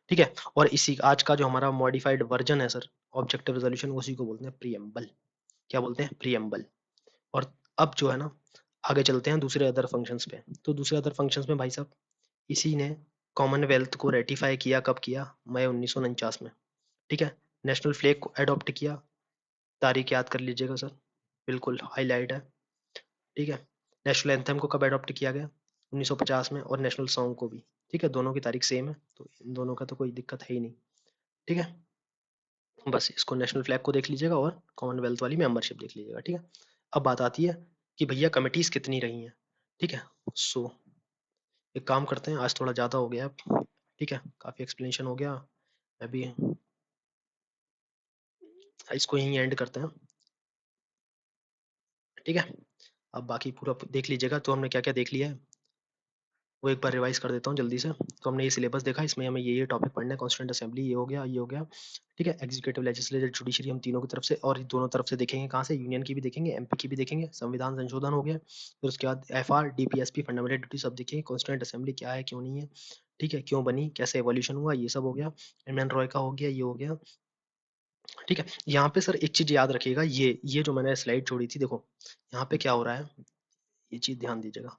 [SPEAKER 1] ठीक है। और इसी आज का जो हमारा मॉडिफाइड वर्जन है सर ऑब्जेक्टिव रेजोल्यूशन, उसी को बोलते हैं प्रीएम्बल, क्या बोलते हैं, प्रीएम्बल। और अब जो है ना आगे चलते हैं दूसरे अदर फंक्शंस पे। तो दूसरे अदर फंक्शंस में भाई साहब इसी ने कॉमनवेल्थ को रेटिफाई किया, कब किया, मई 1949 में, ठीक है। नेशनल फ्लैग को अडॉप्ट किया, तारीख याद कर लीजिएगा सर, बिल्कुल हाईलाइट है, ठीक है। नेशनल एंथम को कब अडॉप्ट किया गया, 1950 में, और नेशनल सॉन्ग को भी, ठीक है, दोनों की तारीख सेम है, तो इन दोनों का तो कोई दिक्कत है ही नहीं, ठीक है। बस इसको नेशनल फ्लैग को देख लीजिएगा और कॉमनवेल्थ वाली मेंबरशिप देख लीजिएगा, ठीक है। अब बात आती है कि भैया कमिटीज कितनी रही हैं, ठीक है। सो एक काम करते हैं, आज थोड़ा ज़्यादा हो गया अब, ठीक है, काफ़ी एक्सप्लेनेशन हो गया, अभी इसको यहीं एंड करते हैं, ठीक है। अब बाकी पूरा देख लीजिएगा, तो हमने क्या क्या देख लिया है वो एक बार रिवाइज कर देता हूँ जल्दी से। तो हमने ये सिलेबस देखा, इसमें हमें ये टॉपिक पढ़ना है, कॉन्स्टिट्यूंट असेंबली ये हो गया, ये हो गया, ठीक है। एग्जीक्यूटिव, लेजिस्लेटिव, जुडिशरी हम तीनों की तरफ से, और दोनों तरफ से देखेंगे, कहाँ से, यूनियन की भी देखेंगे, एमपी की भी देखेंगे, संविधान संशोधन हो गया, फिर उसके बाद एफआर, डीपीएसपी, फंडामेंटल ड्यूटी सब देखेंगे, कॉन्स्टिट्यूंट असेंबली क्या है क्यों नहीं है, ठीक है, क्यों बनी, कैसे एवोल्यूशन हुआ, ये सब हो गया, एम रॉय का हो गया, ये हो गया, ठीक है। यहाँ पे सर एक चीज याद रखिएगा, ये जो मैंने स्लाइड छोड़ी थी, देखो यहाँ पे क्या हो रहा है, ये चीज ध्यान दीजिएगा।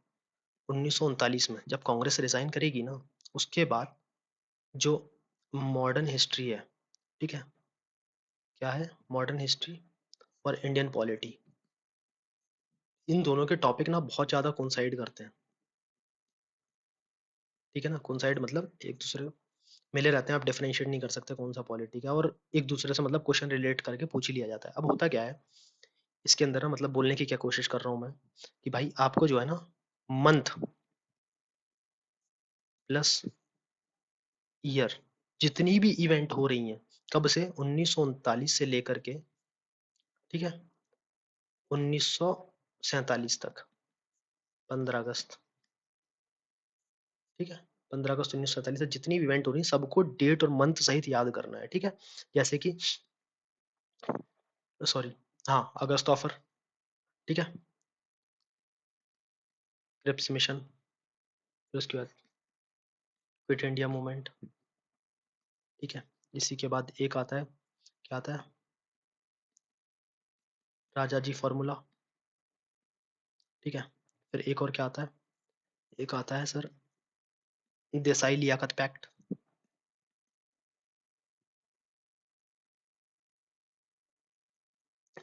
[SPEAKER 1] 1939 में जब कांग्रेस रिजाइन करेगी ना, उसके बाद जो मॉडर्न हिस्ट्री है, ठीक है, क्या है मॉडर्न हिस्ट्री और इंडियन पॉलिटी, इन दोनों के टॉपिक ना बहुत ज्यादा कोइंसाइड करते हैं, ठीक है ना। कोइंसाइड मतलब एक दूसरे मिले रहते हैं, आप डिफरेंशिएट नहीं कर सकते कौन सा पॉलिटी का, और एक दूसरे से मतलब क्वेश्चन रिलेट करके पूछ ही लिया जाता है। अब होता क्या है इसके अंदर ना, मतलब बोलने की क्या कोशिश कर रहा हूँ मैं, कि भाई आपको जो है ना मंथ प्लस ईयर, जितनी भी इवेंट हो रही हैं, कब से 1939 से लेकर के, ठीक है, 1947 तक, 15 अगस्त, ठीक है, 15 अगस्त 1947 तक जितनी भी इवेंट हो रही है सबको डेट और मंथ सहित याद करना है, ठीक है। जैसे कि सॉरी, हाँ, अगस्त ऑफर, ठीक है, क्रिप्स मिशन, फिर उसके बाद क्विट इंडिया मूवमेंट, ठीक है। इसी के बाद एक आता है, क्या आता है, राजा जी फॉर्मूला, ठीक है। फिर एक और क्या आता है, एक आता है सर देसाई लियाकत पैक्ट,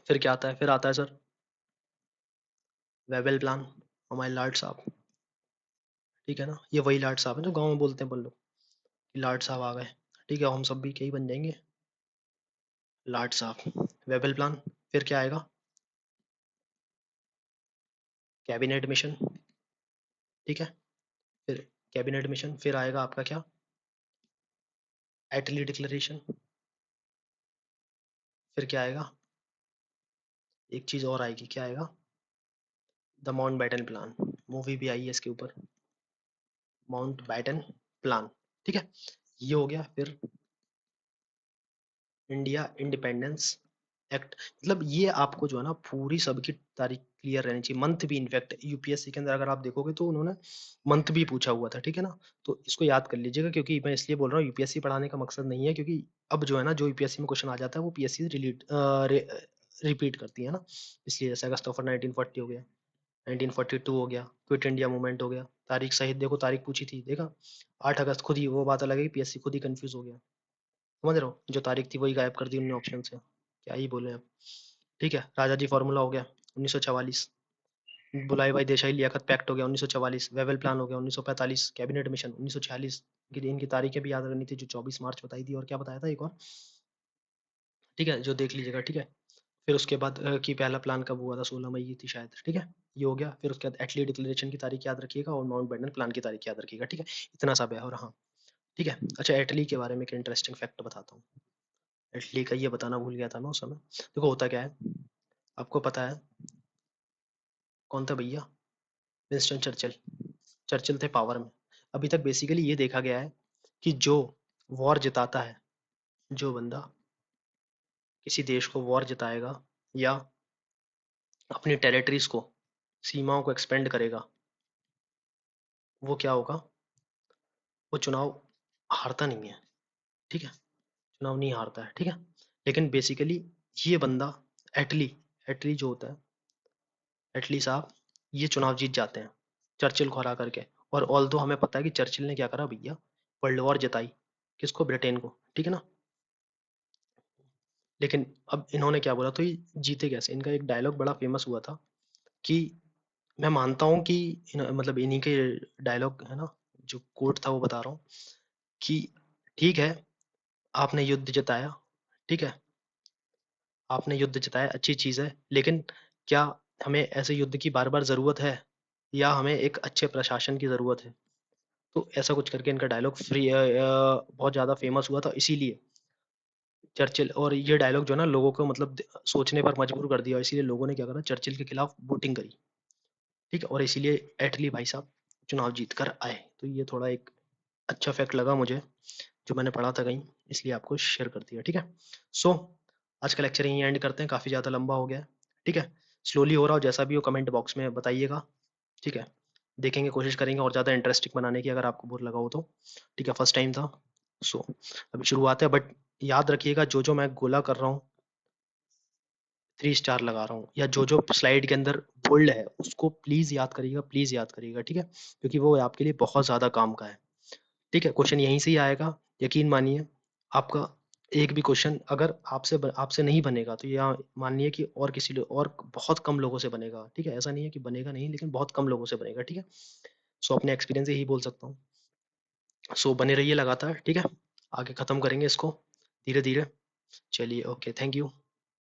[SPEAKER 1] फिर क्या आता है, फिर आता है सर वेबल प्लान, हमारे लाट साहब, ठीक है ना, ये वही लाट साहब है जो गाँव में बोलते हैं अपन लोग कि लाट साहब आ गए, ठीक है, हम सब भी यही बन जाएंगे लाट साहब, वेबल प्लान, फिर क्या आएगा, कैबिनेट मिशन, ठीक है। फिर कैबिनेट मिशन, फिर आएगा आपका क्या, एटली डिक्लेरेशन, फिर क्या आएगा, एक चीज और आएगी, क्या आएगा, the Mountbatten plan, movie भी आई है इसके ऊपर, माउंट बैटन प्लान, ठीक है। ये हो गया। फिर इंडिया इंडिपेंडेंस एक्ट, मतलब ये आपको जो है ना पूरी सबकी तारीख क्लियर रहनी चाहिए, मंथ भी, इनफैक्ट यूपीएससी के अंदर अगर आप देखोगे तो उन्होंने मंथ भी पूछा हुआ था, ठीक है ना। तो इसको याद कर लीजिएगा, क्योंकि मैं इसलिए बोल रहा हूँ यूपीएससी पढ़ाने का मकसद नहीं है, क्योंकि अब जो है ना जो यूपीएससी में क्वेश्चन आ जाता है वो पीएससी रिपीट करती है ना, इसलिए जैसे अगस्त ऑफर 1940 हो गया, 1942 हो गया, क्विट इंडिया मूवमेंट हो गया, तारीख सहित देखो, तारीख पूछी थी, देखा, 8 अगस्त, खुद ही वो बात अलग है कि पीएससी खुद ही कंफ्यूज हो गया, समझ रहे हो, जो तारीख थी वही गायब कर दी उन्होंने ऑप्शन से, क्या ही बोले अब, ठीक है। राजा जी फार्मूला हो गया 1944, बुलाई भाई देसाई लियाकत पैक्ट हो गया 1944, वेवेल प्लान हो गया 1945, कैबिनेट मिशन 1946। इनकी तारीखें भी याद करनी थी, जो 24 मार्च बताई थी, और क्या बताया था एक और, ठीक है, जो देख लीजिएगा, ठीक है। फिर उसके बाद कि पहला प्लान कब हुआ था, 16 मई की थी शायद, ठीक है, ये हो गया। फिर उसके बाद एटली डिक्लेरेशन की तारीख याद रखिएगा, और माउंट बैटन प्लान की तारीख याद रखिएगा, ठीक है, इतना सब है। और हाँ, ठीक है, अच्छा एटली के बारे में एक इंटरेस्टिंग फैक्ट बताता हूँ। एटली का ये बताना भूल गया था मैं उस समय। देखो होता क्या है, आपको पता है कौन था भैया, विंस्टन चर्चिल। चर्चिल थे पावर में। अभी तक बेसिकली ये देखा गया है कि जो वॉर जिताता है, जो बंदा किसी देश को वॉर जिताएगा, या अपनी टेरिटरीज को, सीमाओं को एक्सपेंड करेगा, वो क्या होगा, वो चुनाव हारता नहीं है, ठीक है, चुनाव नहीं हारता है, ठीक है। लेकिन बेसिकली ये बंदा, एटली, एटली जो होता है, एटली साहब, ये चुनाव जीत जाते हैं चर्चिल को हरा करके। और ऑल्दो हमें पता है कि चर्चिल ने क्या करा भैया, वर्ल्ड वॉर जिताई, किसको, ब्रिटेन को, ठीक है ना। लेकिन अब इन्होंने क्या बोला, तो ये जीते कैसे, इनका एक डायलॉग बड़ा फेमस हुआ था कि, मैं मानता हूँ कि मतलब इन्हीं के डायलॉग है ना, जो कोट था वो बता रहा हूँ कि, ठीक है, आपने युद्ध जिताया, ठीक है, आपने युद्ध जिताया, अच्छी चीज है, लेकिन क्या हमें ऐसे युद्ध की बार बार जरूरत है, या हमें एक अच्छे प्रशासन की जरूरत है। तो ऐसा कुछ करके इनका डायलॉग बहुत ज्यादा फेमस हुआ था, इसीलिए चर्चिल, और ये डायलॉग जो है ना लोगों को मतलब सोचने पर मजबूर कर दिया, इसीलिए लोगों ने क्या करा, चर्चिल के खिलाफ वोटिंग करी, ठीक है, और इसीलिए एटली भाई साहब चुनाव जीत कर आए। तो ये थोड़ा एक अच्छा फैक्ट लगा मुझे, जो मैंने पढ़ा था कहीं, इसलिए आपको शेयर कर दिया, ठीक है। सो आज का लेक्चर यहीं एंड करते हैं, काफ़ी ज़्यादा लंबा हो गया है, ठीक है। स्लोली हो रहा हो, जैसा भी हो कमेंट बॉक्स में बताइएगा, ठीक है। देखेंगे, कोशिश करेंगे और ज़्यादा इंटरेस्टिंग बनाने की, अगर आपको बोर लगा हो तो, ठीक है, फर्स्ट टाइम था। सो अभी शुरुआत है, बट याद रखिएगा, जो जो मैं गोला कर रहा हूँ 3 स्टार लगा रहा हूँ, या जो जो स्लाइड के अंदर बोल्ड है उसको प्लीज़ याद करिएगा, प्लीज़ याद करिएगा, ठीक है, क्योंकि वो आपके लिए बहुत ज़्यादा काम का है, ठीक है। क्वेश्चन यहीं से ही आएगा, यकीन मानिए। आपका एक भी क्वेश्चन अगर आपसे नहीं बनेगा, तो या मानिए कि और किसी और बहुत कम लोगों से बनेगा, ठीक है, ऐसा नहीं है कि बनेगा नहीं, लेकिन बहुत कम लोगों से बनेगा, ठीक है। सो अपने एक्सपीरियंस से ही बोल सकता हूँ। सो बने रहिए लगातार, ठीक है, आगे खत्म करेंगे इसको धीरे धीरे। चलिए, ओके, थैंक यू।